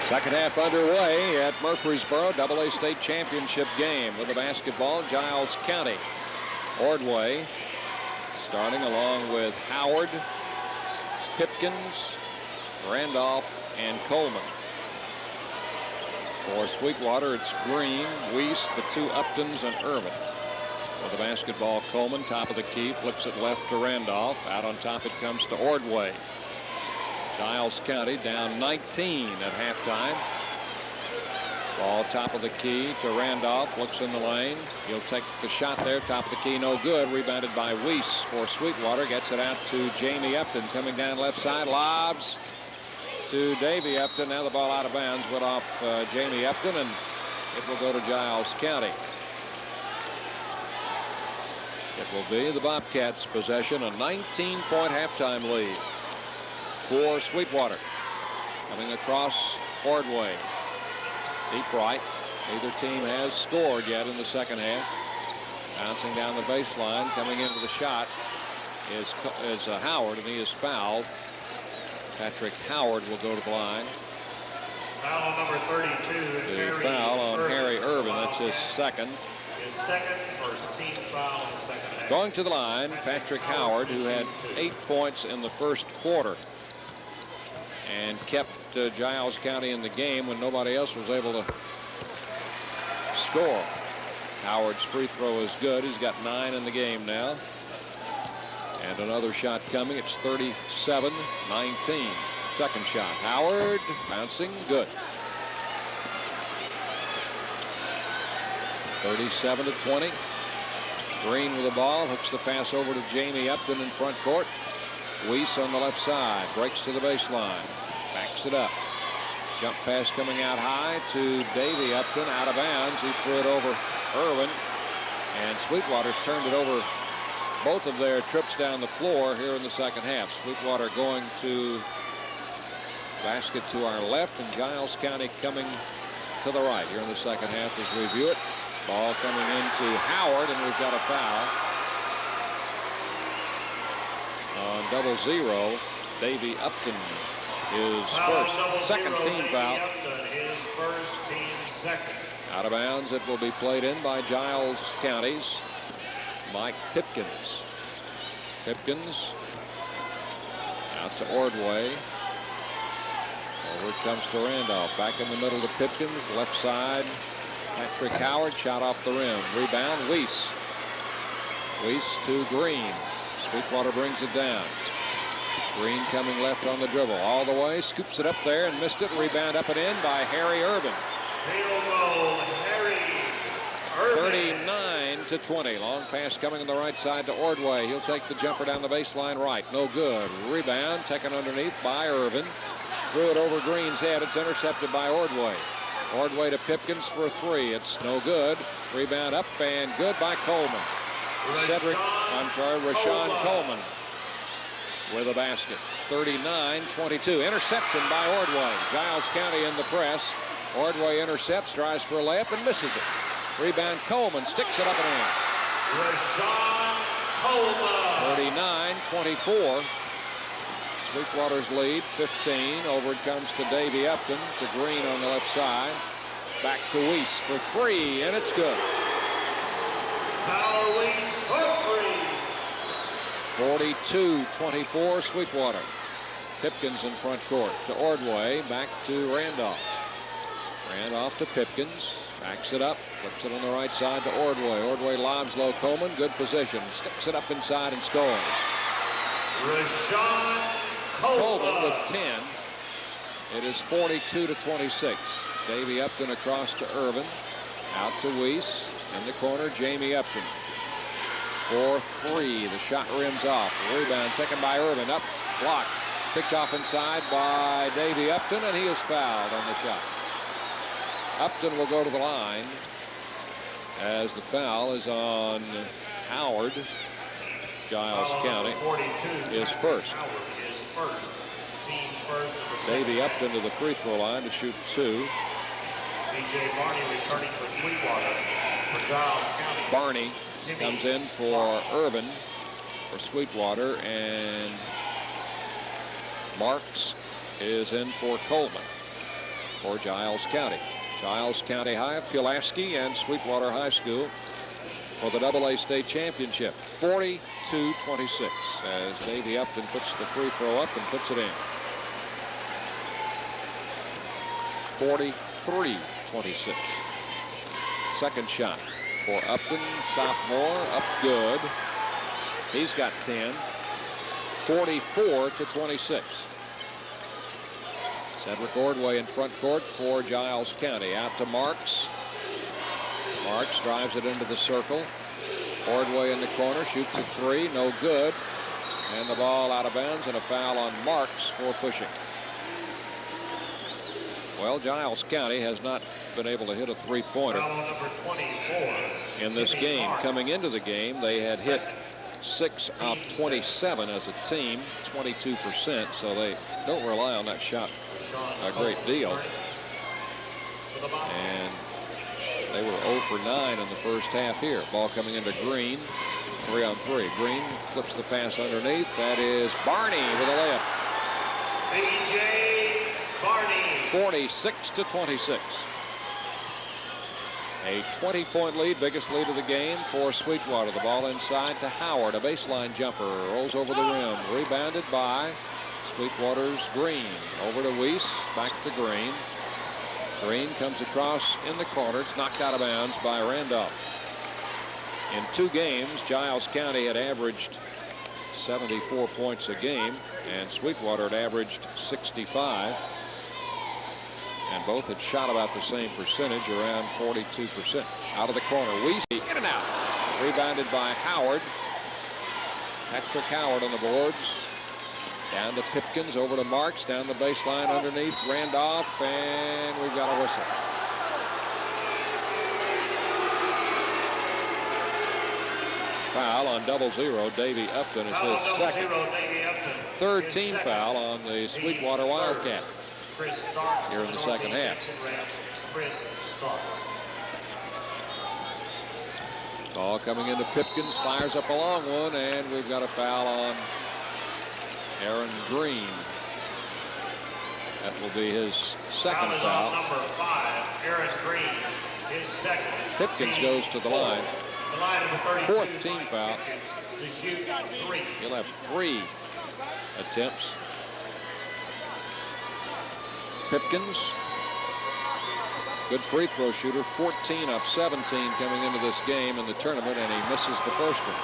C: Second half underway at Murfreesboro AA State Championship game with the basketball. Giles County. Ordway starting along with Howard, Pipkins, Randolph, and Coleman. For Sweetwater, it's Green, Weiss, the two Uptons, and Irvin. With the basketball, Coleman, top of the key, flips it left to Randolph. Out on top it comes to Ordway. Giles County down 19 at halftime. Ball top of the key to Randolph. Looks in the lane. He'll take the shot there. Top of the key, no good. Rebounded by Weiss for Sweetwater. Gets it out to Jamie Upton. Coming down left side. Lobs to Davy Upton. Now the ball out of bounds. Went off Jamie Upton, and it will go to Giles County. It will be the Bobcats' possession. A 19-point halftime lead for Sweetwater. Coming across Ordway. Deep right. Neither team has scored yet in the second half. Bouncing down the baseline. Coming into the shot is Howard, and he is fouled. Patrick Howard will go to the line.
A: Foul on number 32.
C: The foul on Harry Irvin. That's his second.
A: His second, first team foul in the second half.
C: Going to the line, Patrick Howard, who had 8 points in the first quarter and kept Giles County in the game when nobody else was able to score. Howard's free throw is good. He's got 9 in the game now. And another shot coming. It's 37-19. Second shot. Howard bouncing. Good. 37-20. Green with the ball. Hooks the pass over to Jamie Upton in front court. Weiss on the left side. Breaks to the baseline. Backs it up. Jump pass coming out high to Davy Upton. Out of bounds. He threw it over Irvin. And Sweetwater's turned it over both of their trips down the floor here in the second half. Sweetwater going to basket to our left, and Giles County coming to the right here in the second half as we view it. Ball coming into Howard, and we've got a foul on 0-0. Davy Upton is first. Second team foul.
A: His first, team second.
C: Out of bounds. It will be played in by Giles County's Mike Pipkins. Pipkins out to Ordway. Over it comes to Randolph. Back in the middle to Pipkins. Left side. Patrick Howard. Shot off the rim. Rebound. Weiss. Weiss to Green. Sweetwater brings it down. Green coming left on the dribble. All the way. Scoops it up there and missed it. Rebound up and in by Harry Irvin.
A: Field goal, Harry Irvin.
C: 39-20. Long pass coming on the right side to Ordway. He'll take the jumper down the baseline right. No good. Rebound taken underneath by Irvin. Threw it over Green's head. It's intercepted by Ordway. Ordway to Pipkins for a three. It's no good. Rebound up and good by Coleman. Rashun Coleman with a basket. 39-22. Interception by Ordway. Giles County in the press. Ordway intercepts, tries for a layup, and misses it. Rebound Coleman, sticks it up and in.
A: Rashun Coleman.
C: 39-24. Sweetwater's lead, 15. Over it comes to Davy Upton, to Green on the left side. Back to Weiss for three, and it's good.
A: Power Weiss for three.
C: 42-24 Sweetwater. Pipkins in front court to Ordway, back to Randolph. Randolph to Pipkins, backs it up, flips it on the right side to Ordway. Ordway lobs low Coleman, good position, sticks it up inside and scores.
A: Rashun
C: Coleman with 10. It is 42-26. Davy Upton across to Irvin. Out to Weiss. In the corner, Jamie Upton. 4-3. The shot rims off. Rebound taken by Irvin. Up, blocked. Picked off inside by Davy Upton, and he is fouled on the shot. Upton will go to the line as the foul is on Howard. Giles County is first. Davy Upton to the free throw line to shoot 2.
A: B.J. Barney returning for Sweetwater for Giles County.
C: Barney comes in for Irvin for Sweetwater, and Marks is in for Coleman for Giles County. Giles County High, Pulaski, and Sweetwater High School for the AA State Championship. 42-26 as Davy Upton puts the free throw up and puts it in. 43-26. Second shot for Upton, sophomore, up good. He's got 10. 44-26. Cedric Ordway in front court for Giles County. Out to Marks. Marks drives it into the circle. Ordway in the corner, shoots a 3, no good. And the ball out of bounds, and a foul on Marks for pushing. Well, Giles County has not been able to hit a three-pointer in this game. Coming into the game, they had hit 6 of 27 as a team, 22%, so they don't rely on that shot a great deal. And they were 0 for 9 in the first half here. Ball coming into Green, 3-on-3. Green flips the pass underneath. That is Barney with a layup.
A: B.J. Barney.
C: 46-26. A 20-point lead, biggest lead of the game for Sweetwater. The ball inside to Howard. A baseline jumper rolls over the rim. Rebounded by Sweetwater's Green. Over to Weiss. Back to Green. Green comes across in the corner. It's knocked out of bounds by Randolph. In 2 games, Giles County had averaged 74 points a game, and Sweetwater had averaged 65. And both had shot about the same percentage, around 42%. Out of the corner, Weiss in and out. Rebounded by Howard. Patrick Howard on the boards. Down to Pipkins, over to Marks, down the baseline underneath Randolph, and we've got a whistle. Foul on 0-0. Davy Upton is his second. Third team foul on the Sweetwater Wildcats here in the second half. Ball coming into Pipkins, fires up a long one, and we've got a foul on Aaron Green. That will be his second foul.
A: Number 5, Aaron Green, his second.
C: Pipkins goes to the line. Fourth team foul.
A: To shoot 3.
C: He'll have 3 attempts. Pipkins, good free throw shooter, 14 of 17 coming into this game in the tournament, and he misses the first one.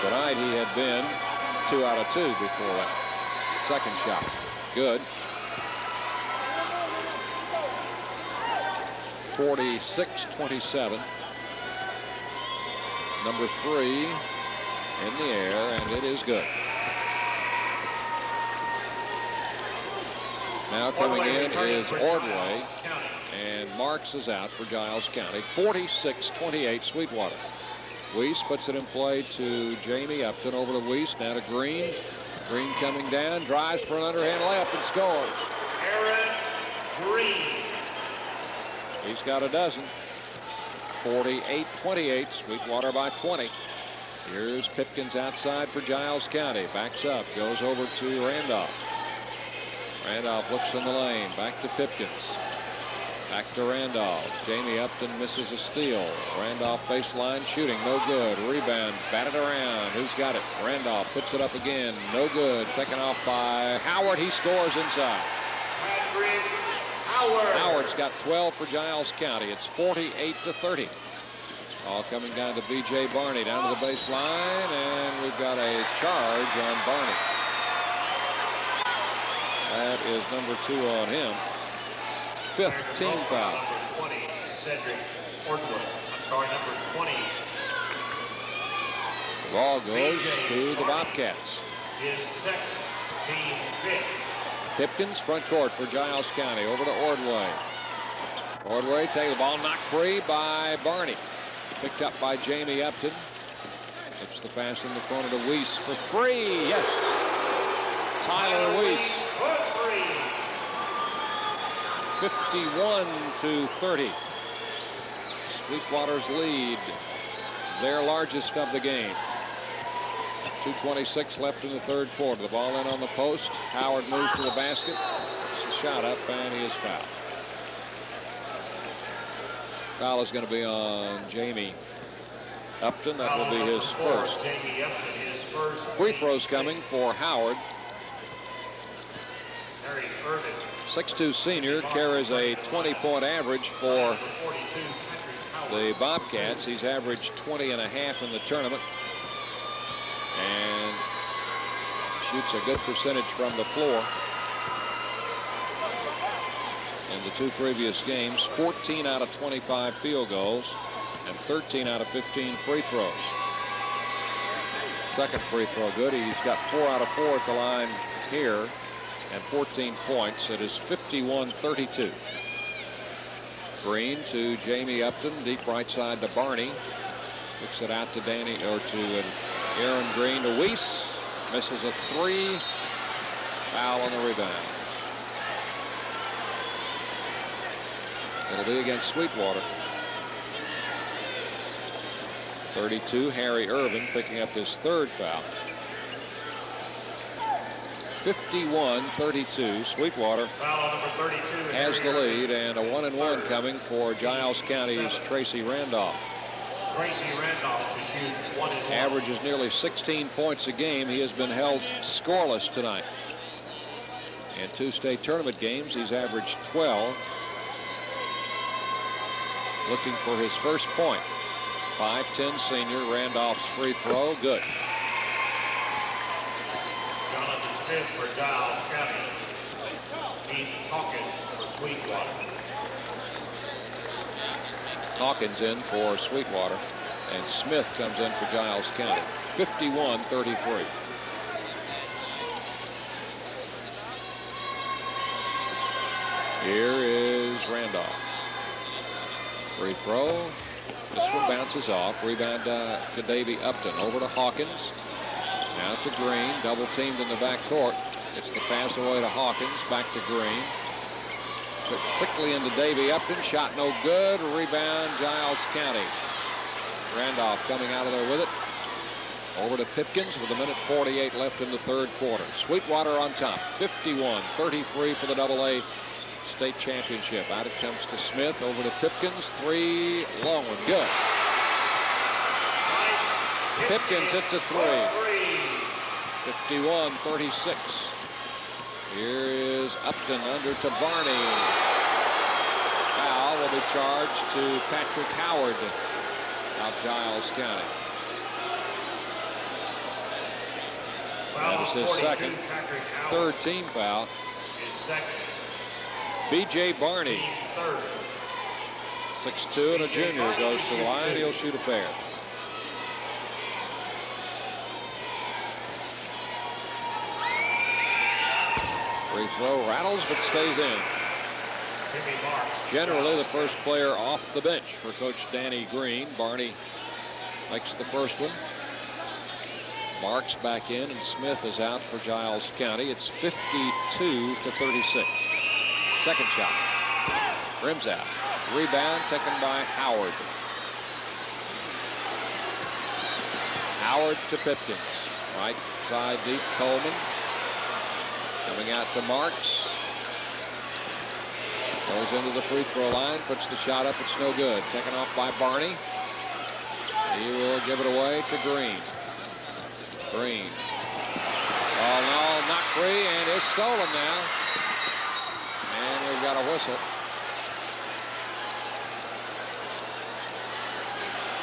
C: Tonight he had been 2 out of 2 before that second shot. Good. 46-27. Number 3 in the air, and it is good. Now coming in is Ordway, and Marks is out for Giles County. 46-28 Sweetwater. Weiss puts it in play to Jamie Upton, over to Weiss, now to Green. Green coming down, drives for an underhand layup and scores.
A: Aaron Green.
C: He's got a dozen. 48-28, Sweetwater by 20. Here's Pipkins outside for Giles County. Backs up, goes over to Randolph. Randolph looks in the lane, back to Pipkins. Back to Randolph. Jamie Upton misses a steal. Randolph baseline shooting, no good. Rebound, batted around. Who's got it? Randolph puts it up again, no good. Taken off by Howard. He scores inside.
A: Patrick Howard.
C: Howard's got 12 for Giles County. It's 48-30. All coming down to B.J. Barney, down to the baseline, and we've got a charge on Barney. That is number 2 on him. 5th team foul.
A: Number 20, Cedric Ordway. I'm sorry, number 20.
C: The ball goes to the Bobcats.
A: His second, team 5th.
C: Pipkins, front court for Giles County. Over to Ordway. Ordway takes the ball, knocked free by Barney. Picked up by Jamie Upton. Puts the pass in the corner to Weiss for 3. Yes. Tyler Weiss. 51-30. Sweetwater's lead, their largest of the game. 2:26 left in the 3rd quarter. The ball in on the post. Howard moves to the basket. Puts the shot up, and he is fouled. Foul is going to be on Jamie Upton. That will be his first. Free throws coming for Howard. 6'2" senior carries a 20-point average for the Bobcats. He's averaged 20.5 in the tournament and shoots a good percentage from the floor. In the 2 previous games, 14 out of 25 field goals and 13 out of 15 free throws. Second free throw good. He's got 4 out of 4 at the line here. And 14 points. It is 51-32. Green to Jamie Upton, deep right side to Barney. Kicks it out to Aaron Green to Weiss. Misses a 3. Foul on the rebound. It'll be against Sweetwater. 32, Harry Irvin picking up his 3rd foul. 51-32. Sweetwater has the lead, and a 1-and-1 coming for Giles County's Tracy Randolph.
A: Tracy Randolph to shoot 1-and-1.
C: Averages nearly 16 points a game. He has been held scoreless tonight. In 2 state tournament games, he's averaged 12. Looking for his first point. 5'10" senior. Randolph's free throw, good.
A: Smith for Giles County. Pete Hawkins for Sweetwater.
C: Hawkins in for Sweetwater, and Smith comes in for Giles County. 51-33. Here is Randolph. Free throw. This one bounces off. Rebound to Davy Upton. Over to Hawkins. Now to Green, double teamed in the back court. It's the pass away to Hawkins, back to Green. Put quickly into Davy Upton, shot no good. Rebound, Giles County. Randolph coming out of there with it. Over to Pipkins with 1:48 left in the 3rd quarter. Sweetwater on top, 51-33 for the AA state championship. Out it comes to Smith, over to Pipkins, 3, long one, good. Pipkins hits a 3. 51-36. Here is Upton under to Barney. Foul will be charged to Patrick Howard out Giles County. That is his second. 3rd team foul. B.J. Barney, 6'2" and a junior, goes to the line. He'll shoot a pair. Free throw rattles, but stays in.
A: Timmy Marks.
C: Generally the first player off the bench for Coach Danny Green. Barney makes the first one. Marks back in, and Smith is out for Giles County. It's 52-36. Second shot. Rims out. Rebound taken by Howard. Howard to Pipkins. Right side deep, Coleman. Coming out to Marks. Goes into the free throw line, puts the shot up, it's no good. Taken off by Barney. He will give it away to Green. Green. Oh no, not free, and is stolen now. And we've got a whistle.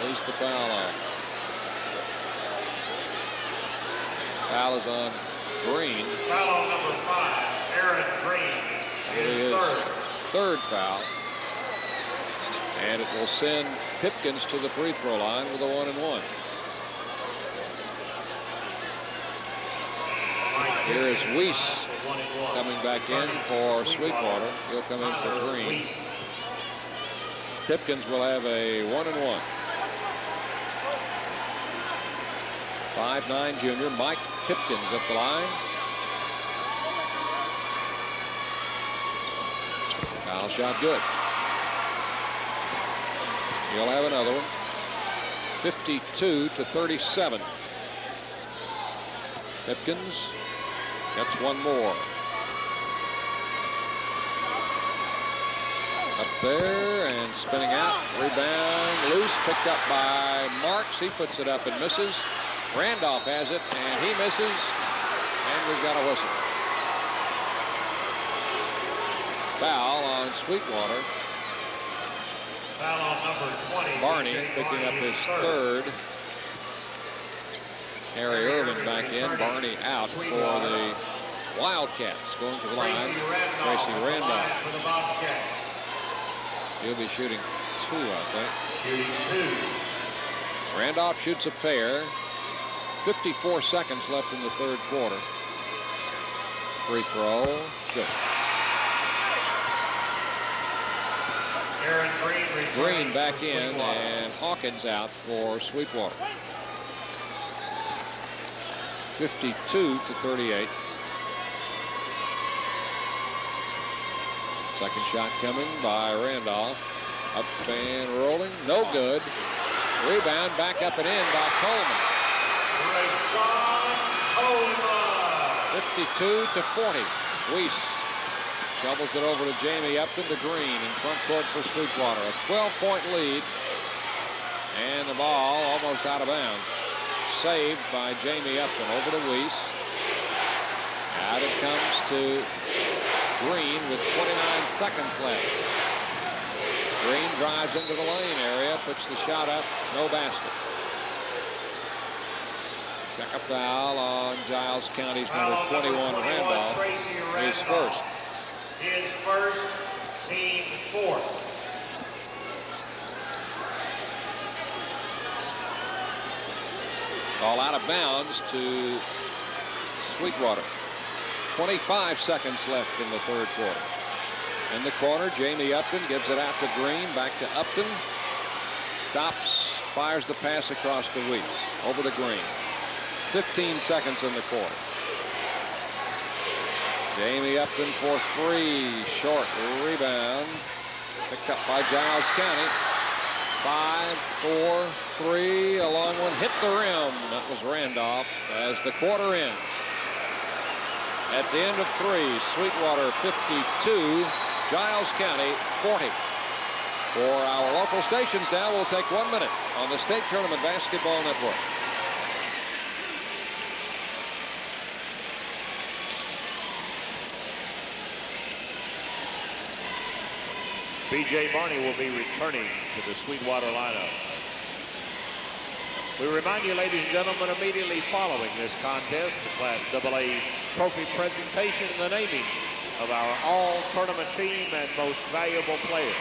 C: Who's the foul on? Foul is on Green.
A: Foul on number 5, Aaron Green. His
C: third foul. And it will send Pipkins to the free throw line with a 1-and-1. Here is Weiss coming back in for Sweetwater. He'll come in for Green. Pipkins will have a 1-and-1. 5'9" junior Mike Pipkins at the line. Foul shot good. He'll have another one. 52-37. Pipkins gets one more. Up there and spinning out. Rebound loose. Picked up by Marks. He puts it up and misses. Randolph has it and he misses. And we've got a whistle. Foul on Sweetwater.
A: Foul on number 20.
C: Barney picking up his third. Harry Irvin back in. Barney out for the Wildcats. Going to the line. Tracy Randolph. He'll be shooting 2, I think.
A: Shooting 2.
C: Randolph shoots a pair. 54 seconds left in the third quarter. Free throw. Good.
A: Aaron
C: Green back in and Hawkins out for Sweetwater. 52-38. Second shot coming by Randolph. Up and rolling. No good. Rebound back up and in by Coleman.
A: Rashun Coleman.
C: 52-40. Weiss shovels it over to Jamie Upton to Green in front court for Sweetwater. A 12-point lead. And the ball almost out of bounds. Saved by Jamie Upton over to Weiss. Out it comes to Green with 29 seconds left. Green drives into the lane area, puts the shot up, no basket. Second foul on Giles County's number 21, Randolph. His first.
A: His first, team fourth.
C: Ball out of bounds to Sweetwater. 25 seconds left in the third quarter. In the corner, Jamie Upton gives it out to Green, back to Upton. Stops, fires the pass across to Weiss. Over to Green. 15 seconds in the quarter. Jamie Upton for 3. Short rebound. Picked up by Giles County. 5, 4, 3. A long one hit the rim. That was Randolph as the quarter ends. At the end of 3, Sweetwater 52, Giles County 40. For our local stations now, we'll take 1 minute on the State Tournament Basketball Network.
A: B.J. Barney will be returning to the Sweetwater lineup. We remind you, ladies and gentlemen, immediately following this contest, the Class AA trophy presentation and the naming of our all-tournament team and most valuable player.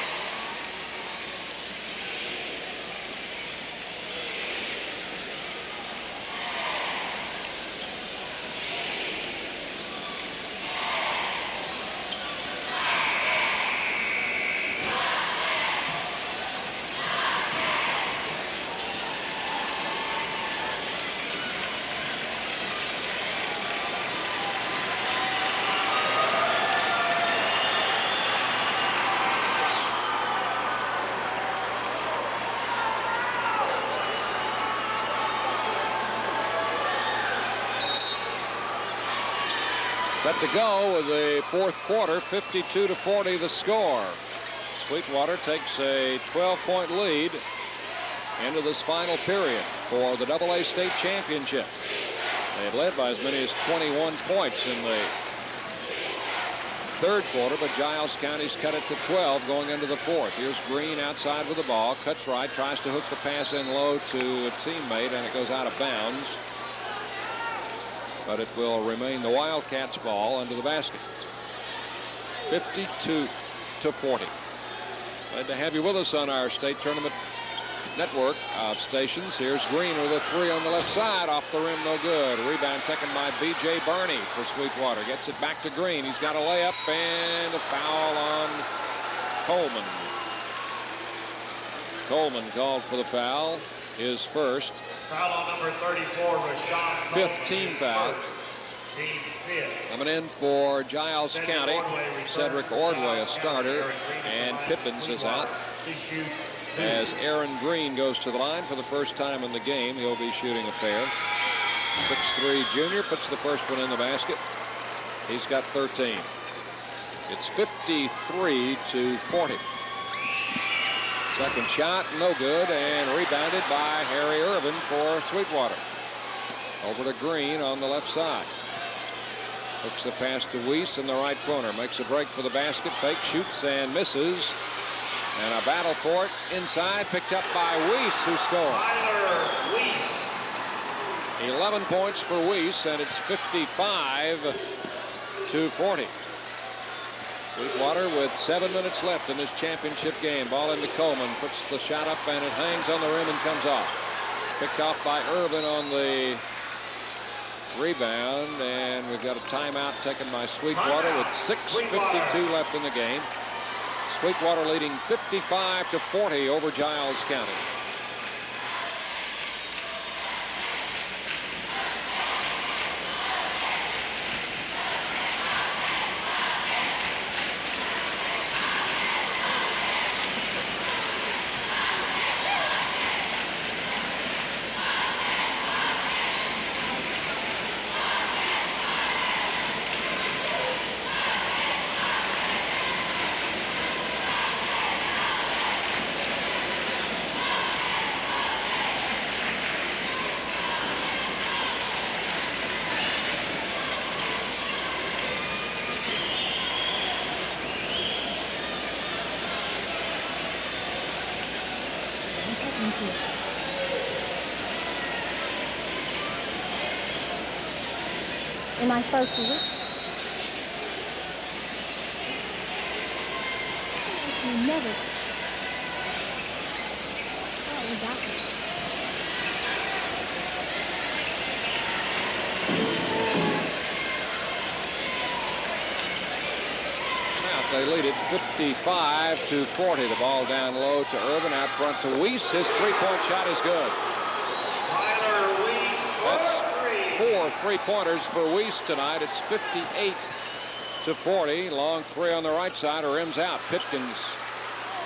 C: Set to go with the fourth quarter, 52-40 the score. Sweetwater takes a 12-point lead into this final period for the AA State Championship. They had led by as many as 21 points in the third quarter, but Giles County's cut it to 12 going into the fourth. Here's Green outside with the ball, cuts right, tries to hook the pass in low to a teammate, and it goes out of bounds. But it will remain the Wildcats' ball under the basket. 52-40. Glad to have you with us on our state tournament network of stations. Here's Green with a three on the left side, off the rim, no good. Rebound taken by B.J. Barney for Sweetwater. Gets it back to Green. He's got a layup and a foul on Coleman. Coleman called for the foul, his first.
A: Foul on number 34, Rashun Coleman.
C: 15 foul.
A: Team fifth.
C: Coming in for Giles County, Cedric Ordway, a starter, and Pipkins is out. As Aaron Green goes to the line for the first time in the game, he'll be shooting a pair. 6'3" junior puts the first one in the basket. He's got 13. It's 53-40. Second shot, no good, and rebounded by Harry Irvin for Sweetwater. Over to Green on the left side. Hooks the pass to Weiss in the right corner. Makes a break for the basket. Fake, shoots, and misses. And a battle for it inside, picked up by Weiss, who scored. 11 points for Weiss, and it's 55-40. Sweetwater with 7 minutes left in this championship game. Ball into Coleman, puts the shot up, and it hangs on the rim and comes off. Picked off by Irvin on the rebound, and we've got a timeout taken by Sweetwater with 6:52 left in the game. Sweetwater leading 55-40 over Giles County.
E: Am I supposed to look? You never. Oh, we got it.
C: They lead it 55-40. The ball down low to Irvin, out front to Weiss. His three-point shot is good. That's 4 3-pointers for Weiss tonight. It's 58-40. Long three on the right side. Rims out. Pipkins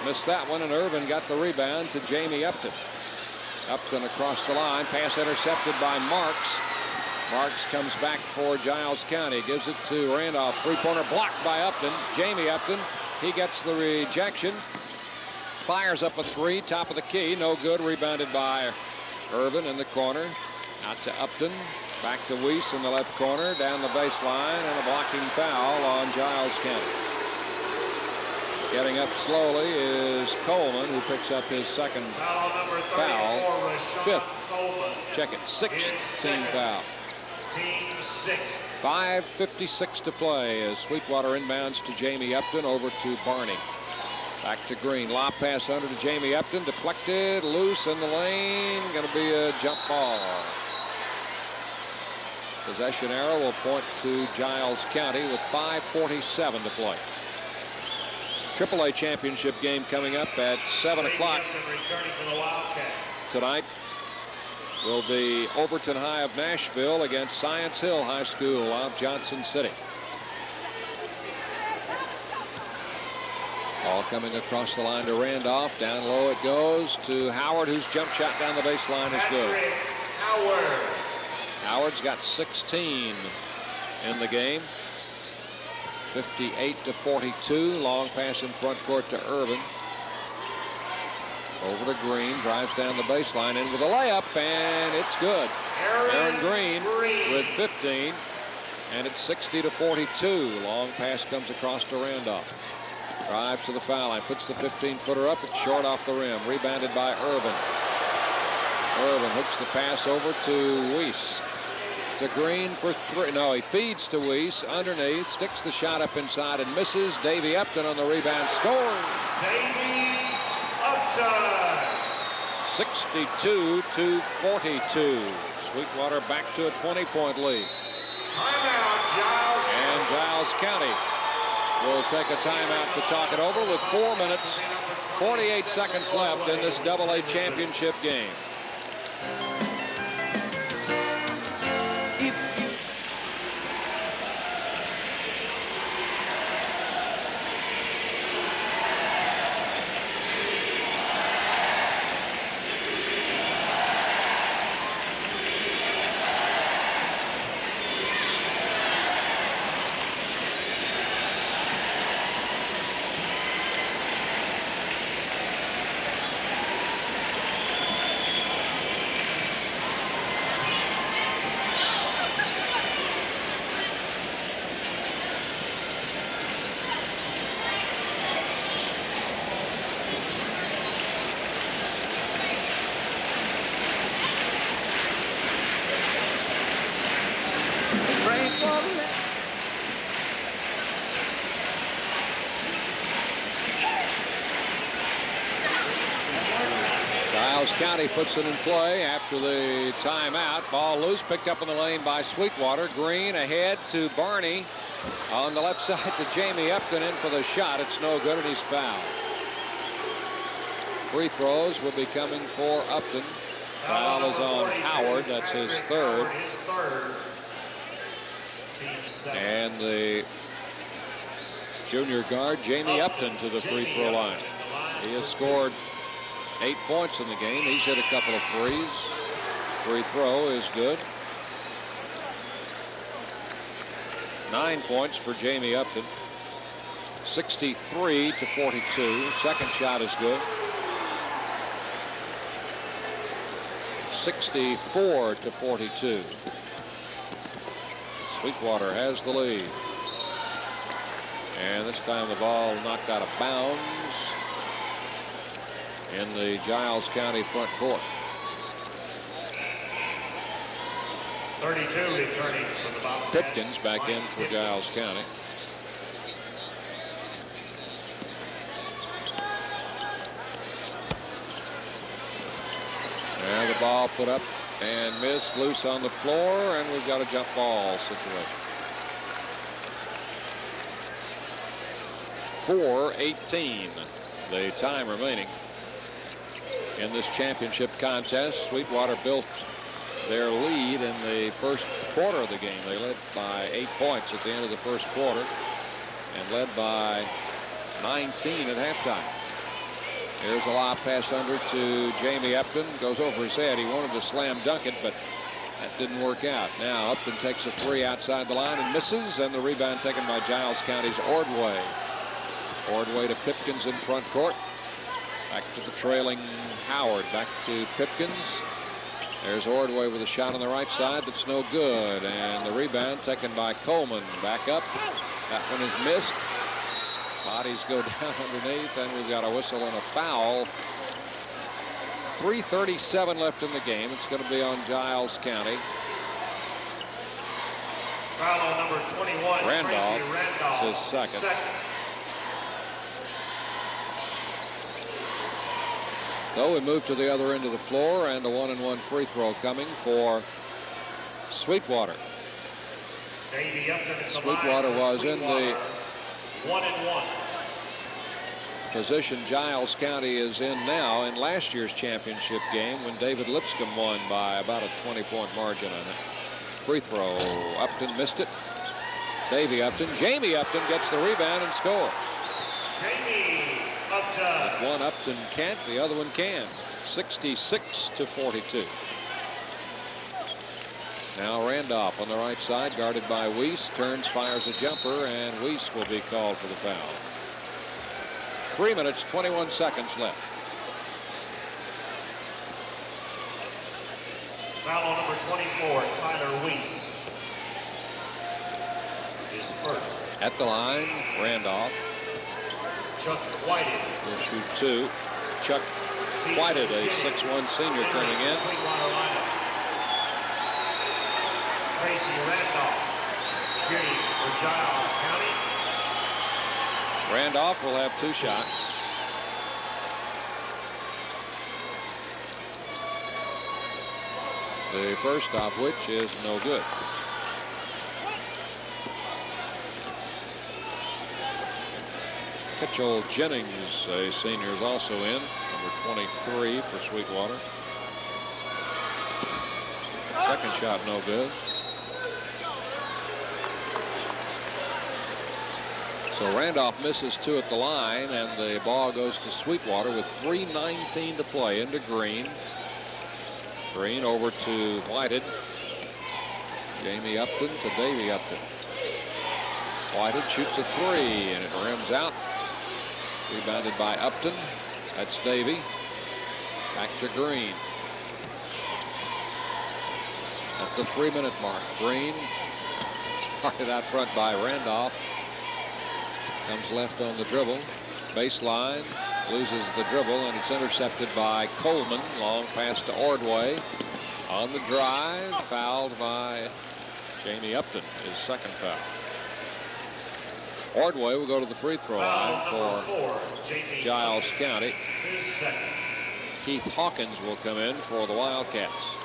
C: missed that one, and Irvin got the rebound to Jamie Upton. Upton across the line. Pass intercepted by Marks. Marks comes back for Giles County. Gives it to Randolph. Three-pointer blocked by Upton. Jamie Upton. He gets the rejection. Fires up a three. Top of the key. No good. Rebounded by Irvin in the corner. Out to Upton. Back to Weiss in the left corner. Down the baseline. And a blocking foul on Giles County. Getting up slowly is Coleman, who picks up his second foul. Fifth. Check it. 16th foul.
A: Team 6.
C: 5:56 to play as Sweetwater inbounds to Jamie Upton, over to Barney. Back to Green. Lob pass under to Jamie Upton. Deflected, loose in the lane. Going to be a jump ball. Possession arrow will point to Giles County with 5:47 to play. AAA championship game coming up at 7 o'clock tonight. Will be Overton High of Nashville against Science Hill High School of Johnson City. Ball coming across the line to Randolph. Down low it goes to Howard, whose jump shot down the baseline is good. Howard's got 16 in the game. 58-42. Long pass in front court to Irvin. Over to Green, drives down the baseline, in with a layup, and it's good. Aaron Green with 15. And it's 60-42. Long pass comes across to Randolph. Drives to the foul line, puts the 15-footer up. It's short off the rim. Rebounded by Irvin. Irvin hooks the pass over to Weiss. To Green for three. No, he feeds to Weiss underneath. Sticks the shot up inside and misses. Davey Upton on the rebound. Scores.
A: Davey Upton.
C: 62-42. Sweetwater back to a 20-point lead.
A: Timeout, Giles.
C: And Giles County will take a timeout to talk it over with 4 minutes, 48 seconds left in this AA championship game. County puts it in play after the timeout. Ball loose, picked up in the lane by Sweetwater. Green ahead to Barney. On the left side to Jamie Upton in for the shot. It's no good and he's fouled. Free throws will be coming for Upton. Foul is on Howard. That's his third. And the junior guard Jamie Upton to the free throw line. He has scored 8 points in the game. He's hit a couple of threes. Free throw is good. 9 points for Jamie Upton. 63-42. Second shot is good. 64-42. Sweetwater has the lead. And this time the ball knocked out of bounds in the Giles County front court.
A: 32 returning for the Bobcats.
C: Pipkins back in for Giles County. And the ball put up and missed, loose on the floor, and we've got a jump ball situation. 4:18, the time remaining in this championship contest. Sweetwater built their lead in the first quarter of the game. They led by 8 points at the end of the first quarter and led by 19 at halftime. Here's a lob pass under to Jamie Upton. Goes over his head. He wanted to slam dunk it, but that didn't work out. Now Upton takes a three outside the line and misses, and the rebound taken by Giles County's Ordway. Ordway to Pipkins in front court. Back to the trailing Howard. Back to Pipkins. There's Ordway with a shot on the right side that's no good. And the rebound taken by Coleman. Back up. That one is missed. Bodies go down underneath, and we've got a whistle and a foul. 3:37 left in the game. It's going to be on Giles County.
A: Foul on number 21,
C: Randolph.
A: Tracy Randolph.
C: It's his second. So we move to the other end of the floor, and a 1-and-1 free throw coming for Sweetwater. Sweetwater was in the
A: 1-and-1
C: position Giles County is in now in last year's championship game when David Lipscomb won by about a 20-point margin on it. Free throw. Upton missed it. Davey Upton. Jamie Upton gets the rebound and scores.
A: Jamie Upton.
C: One Upton can't, the other one can. 66-42. Now Randolph on the right side, guarded by Weiss. Turns, fires a jumper, and Weiss will be called for the foul. 3 minutes, 21 seconds left.
A: Foul on number 24, Tyler Weiss.
C: At the line, Randolph.
A: Chuck Whited.
C: Will shoot 2. Chuck Whited, a 6'1" senior, coming in.
A: Sweetwater lineup. Tracy Randolph shooting for Giles County.
C: Randolph will have 2 shots. The first of which is no good. Mitchell Jennings, a senior, is also in, number 23 for Sweetwater. Second shot no good. So Randolph misses 2 at the line, and the ball goes to Sweetwater with 3:19 to play into Green. Green over to Whited. Jamie Upton to Davy Upton. Whited shoots a 3, and it rims out. Rebounded by Upton. That's Davy. Back to Green. At the 3-minute mark, Green started out front by Randolph. Comes left on the dribble. Baseline. Loses the dribble, and it's intercepted by Coleman. Long pass to Ordway. On the drive, fouled by Jamie Upton, his second foul. Ordway will go to the free throw line for Giles County. Keith Hawkins will come in for the Wildcats.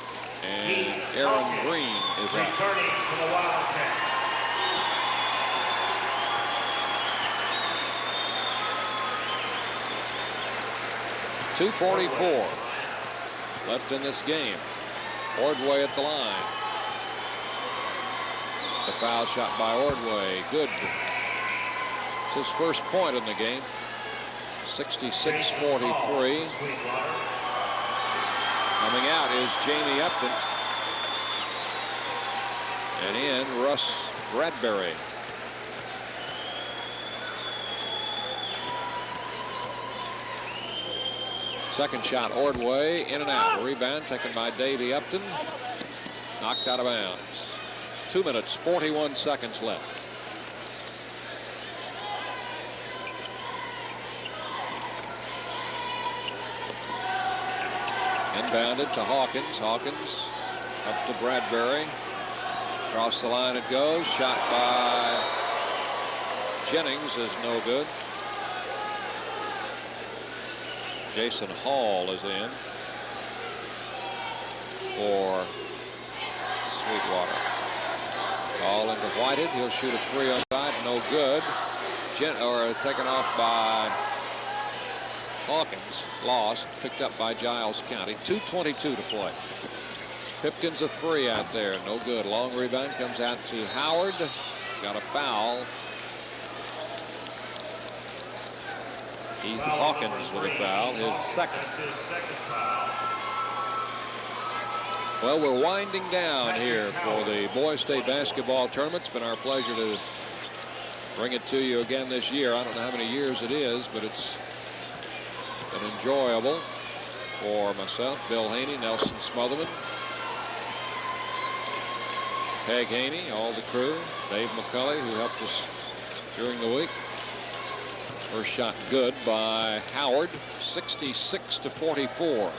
C: And Aaron Green is out.
A: Returning to the Wildcats.
C: .244 left in this game. Ordway at the line. The foul shot by Ordway. Good. It's his first point in the game. 66-43. Coming out is Jamie Upton. And in Russ Bradbury. Second shot, Ordway, in and out. Rebound taken by Davy Upton. Knocked out of bounds. 2 minutes, 41 seconds left. Inbounded to Hawkins. Hawkins up to Bradbury. Across the line it goes. Shot by Jennings is no good. Jason Hall is in for Sweetwater. Ball into Whited. He'll shoot a 3 on side. No good. Taken off by Hawkins. Lost. Picked up by Giles County. 2:22 to play. Pipkins a 3 out there. No good. Long rebound comes out to Howard. Got a foul. Keith Hawkins with a foul, his second. Well, we're winding down here for the boys state basketball tournament. It's been our pleasure to bring it to you again this year. I don't know how many years it is, but it's been enjoyable for myself, Bill Haney, Nelson Smotherman, Peg Haney, all the crew, Dave McCulley, who helped us during the week. First shot good by Howard, 66-44.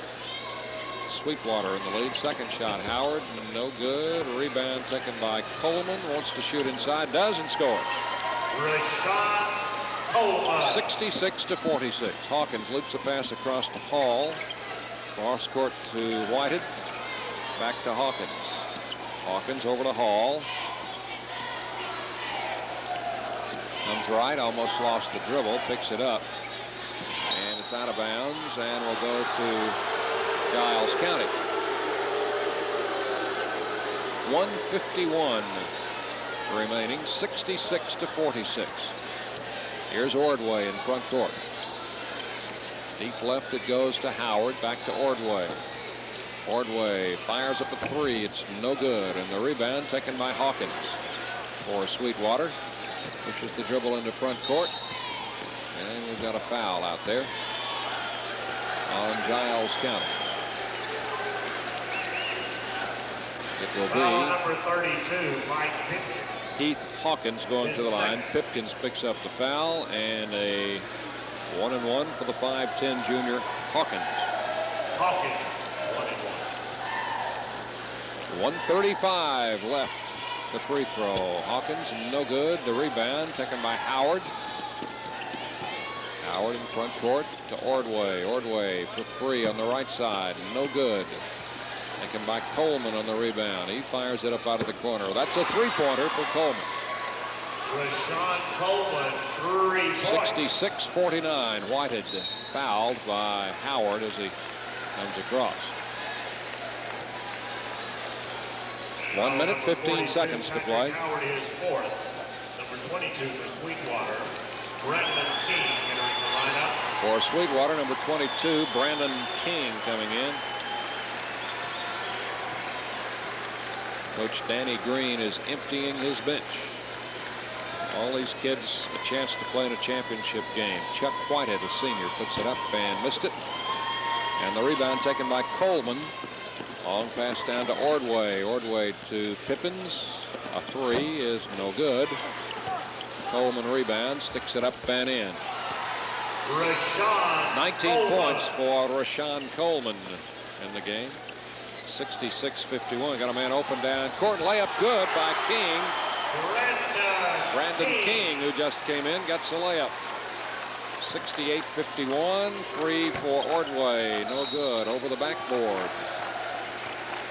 C: Sweetwater in the lead. Second shot, Howard, no good. Rebound taken by Coleman. Wants to shoot inside, does, and scores.
A: Rashun Coleman.
C: 66-46. Hawkins loops the pass across the Hall. Cross court to Whited. Back to Hawkins. Hawkins over to Hall. Comes right, almost lost the dribble, picks it up, and it's out of bounds, and will go to Giles County. 1:51 remaining, 66-46. Here's Ordway in front court. Deep left it goes to Howard, back to Ordway. Ordway fires up a 3, it's no good, and the rebound taken by Hawkins for Sweetwater. Pushes the dribble into front court. And we've got a foul out there on Giles County. It will
A: Foul
C: be
A: number 32, Mike Pipkins.
C: Heath Hawkins going to the line. Pipkins picks up the foul, and a 1-and-1 for the 5'10" junior Hawkins. 1:35 left. The free throw. Hawkins, no good. The rebound taken by Howard. Howard in front court to Ordway. Ordway for three on the right side. No good. Taken by Coleman on the rebound. He fires it up out of the corner. That's a three-pointer for Coleman.
A: Rashun Coleman, 3 points.
C: 66-49. Whitehead fouled by Howard as he comes across. 1 minute, 15 seconds to play.
A: Howard is fourth. Number 22 for Sweetwater, Brandon King entering the lineup.
C: For Sweetwater, number 22, Brandon King coming in. Coach Danny Green is emptying his bench. All these kids a chance to play in a championship game. Chuck Whitehead, a senior, puts it up and missed it. And the rebound taken by Coleman. Long pass down to Ordway. Ordway to Pipkins. A three is no good. Coleman rebounds, sticks it up and in. 19 points for Rashun Coleman in the game. 66-51. Got a man open down court. Layup good by King. Brandon King, who just came in, gets a layup. 68-51. Three for Ordway. No good. Over the backboard.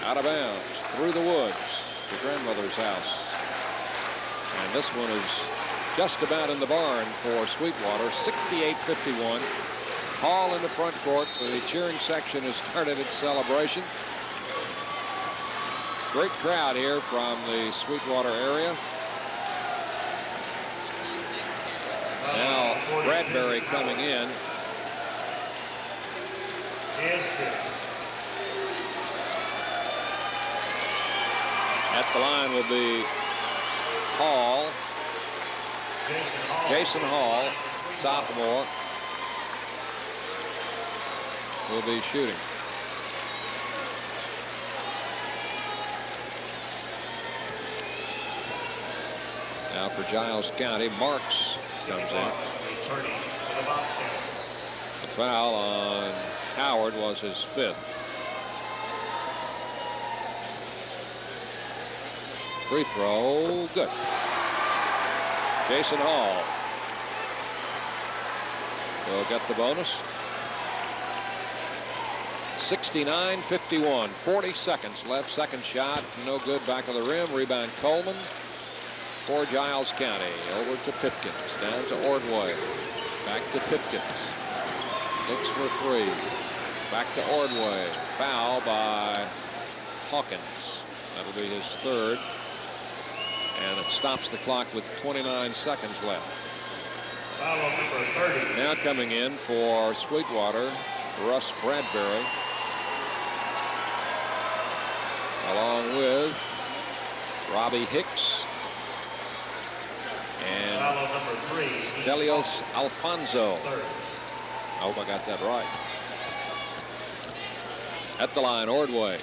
C: Out of bounds. Through the woods to grandmother's house. And this one is just about in the barn for Sweetwater. 68-51. Hall in the front court. The cheering section has started its celebration. Great crowd here from the Sweetwater area. Now Bradbury coming in. At the line will be Hall. Jason Hall, sophomore, will be shooting. Now for Giles County, Marks comes in. The foul on Howard was his fifth. Free throw, good. Jason Hall will get the bonus. 69-51, 40 seconds left. Second shot, no good. Back of the rim. Rebound Coleman for Giles County. Over to Pipkins. Down to Ordway. Back to Pipkins. Looks for three. Back to Ordway. Foul by Hawkins. That'll be his third. And it stops the clock with 29 seconds left.
A: Foul number 30.
C: Now coming in for Sweetwater, Russ Bradbury, along with Robbie Hicks and Delios Alfonso. I hope I got that right. At the line, Ordway.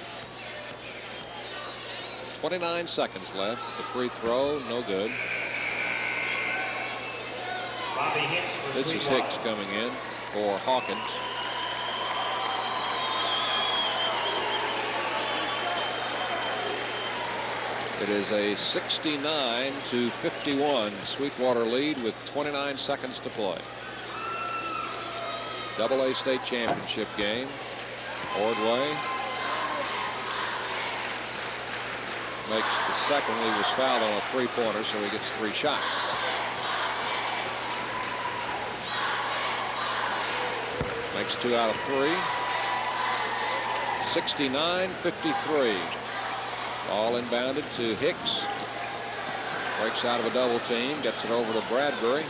C: 29 seconds left. The free throw, no good. This is Hicks coming in for Hawkins. It is a 69-51 Sweetwater lead with 29 seconds to play. AA state championship game. Ordway makes the second. He was fouled on a three-pointer, so he gets three shots. Makes 2 out of 3. 69-53. Ball inbounded to Hicks. Breaks out of a double team. Gets it over to Bradbury.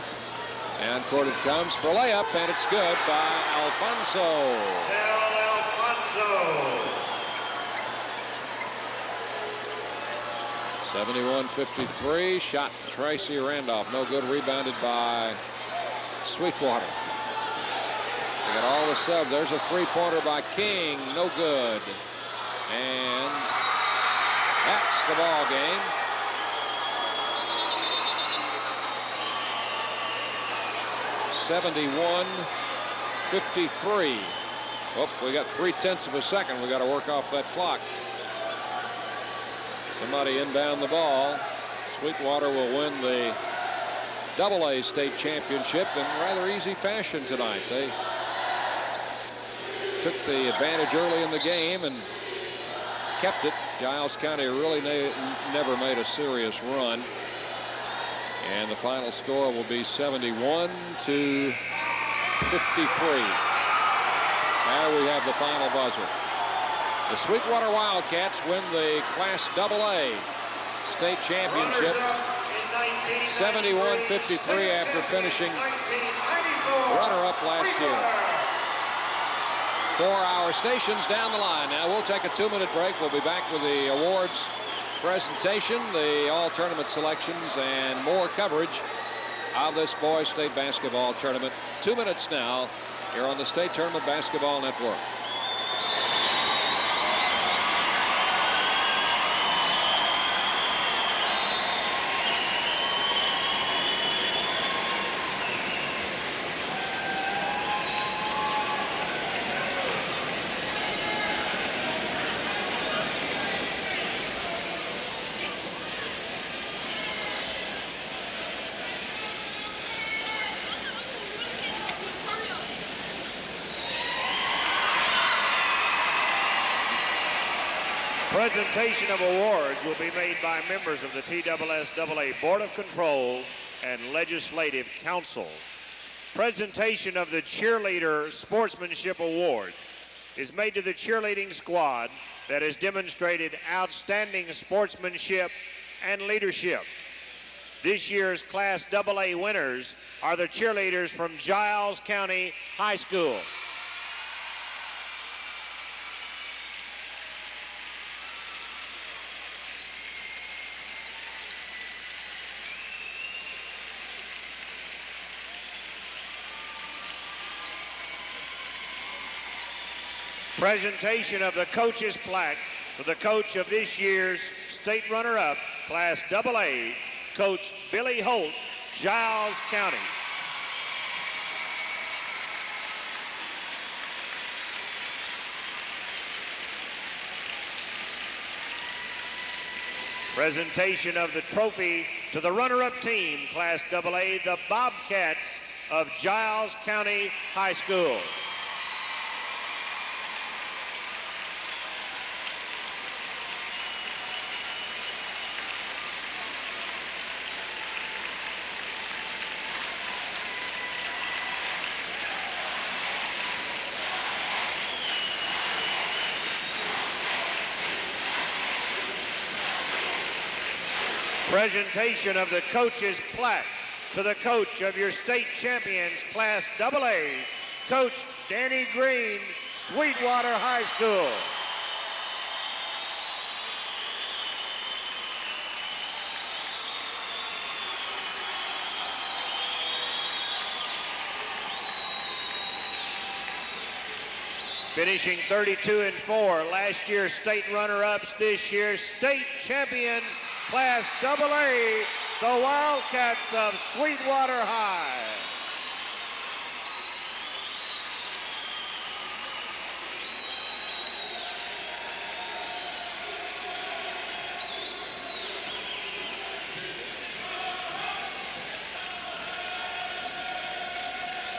C: And court it comes for a layup, and it's good by Alfonso.
A: Alfonso.
C: 71-53. Shot Tracy Randolph. No good. Rebounded by Sweetwater. They got all the subs. There's a three-pointer by King. No good. And that's the ball game. 71-53. Oh, we got 3/10 of a second. We got to work off that clock. Somebody inbound the ball. Sweetwater will win the AA state championship in rather easy fashion tonight. They took the advantage early in the game and kept it. Giles County really never made a serious run. And the final score will be 71-53. Now we have the final buzzer. The Sweetwater Wildcats win the Class AA state championship 71-53 after finishing runner-up last year. 4 hour stations down the line. Now we'll take a 2-minute break. We'll be back with the awards presentation, the all-tournament selections, and more coverage of this boys state basketball tournament. 2 minutes now here on the State Tournament Basketball Network.
A: Presentation of awards will be made by members of the TSSAA Board of Control and Legislative Council. Presentation of the Cheerleader Sportsmanship Award is made to the cheerleading squad that has demonstrated outstanding sportsmanship and leadership. This year's Class AA winners are the cheerleaders from Giles County High School. Presentation of the coach's plaque for the coach of this year's state runner-up, Class AA, Coach Billy Holt, Giles County. Presentation of the trophy to the runner-up team, Class AA, the Bobcats of Giles County High School. Presentation of the coach's plaque to the coach of your state champions, Class AA, Coach Danny Green, Sweetwater High School. Finishing 32-4, last year's state runner-ups, this year's state champions, Class AA, the Wildcats of Sweetwater High.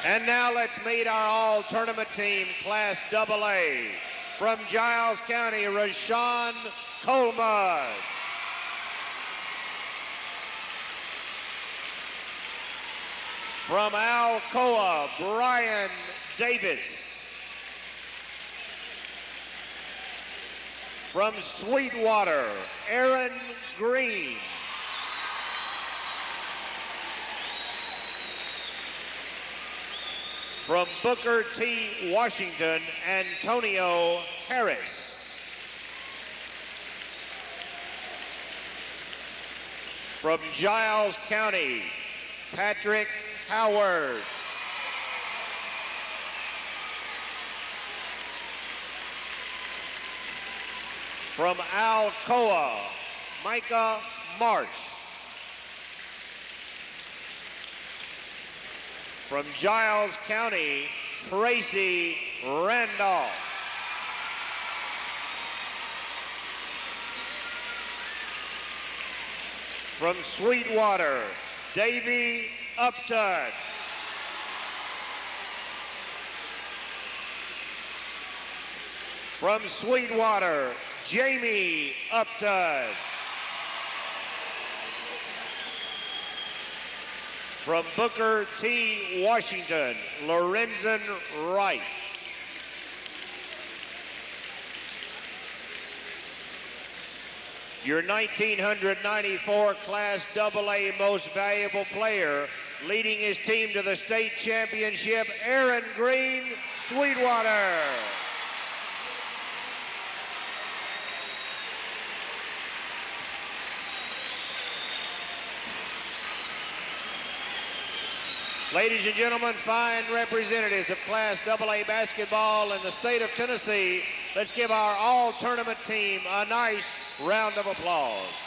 A: And now let's meet our all-tournament team, Class AA. From Giles County, Rashun Coleman. From Alcoa, Brian Davis. From Sweetwater, Aaron Green. From Booker T. Washington, Antonio Harris. From Giles County, Patrick Howard. From Alcoa, Micah Marsh. From Giles County, Tracy Randolph. From Sweetwater, Davy Upton. From Sweetwater, Jamie Upton. From Booker T. Washington, Lorenzen Wright. Your 1994 Class AA Most Valuable Player, leading his team to the state championship, Aaron Green, Sweetwater. Ladies and gentlemen, fine representatives of Class AA basketball in the state of Tennessee, let's give our all-tournament team a nice round of applause.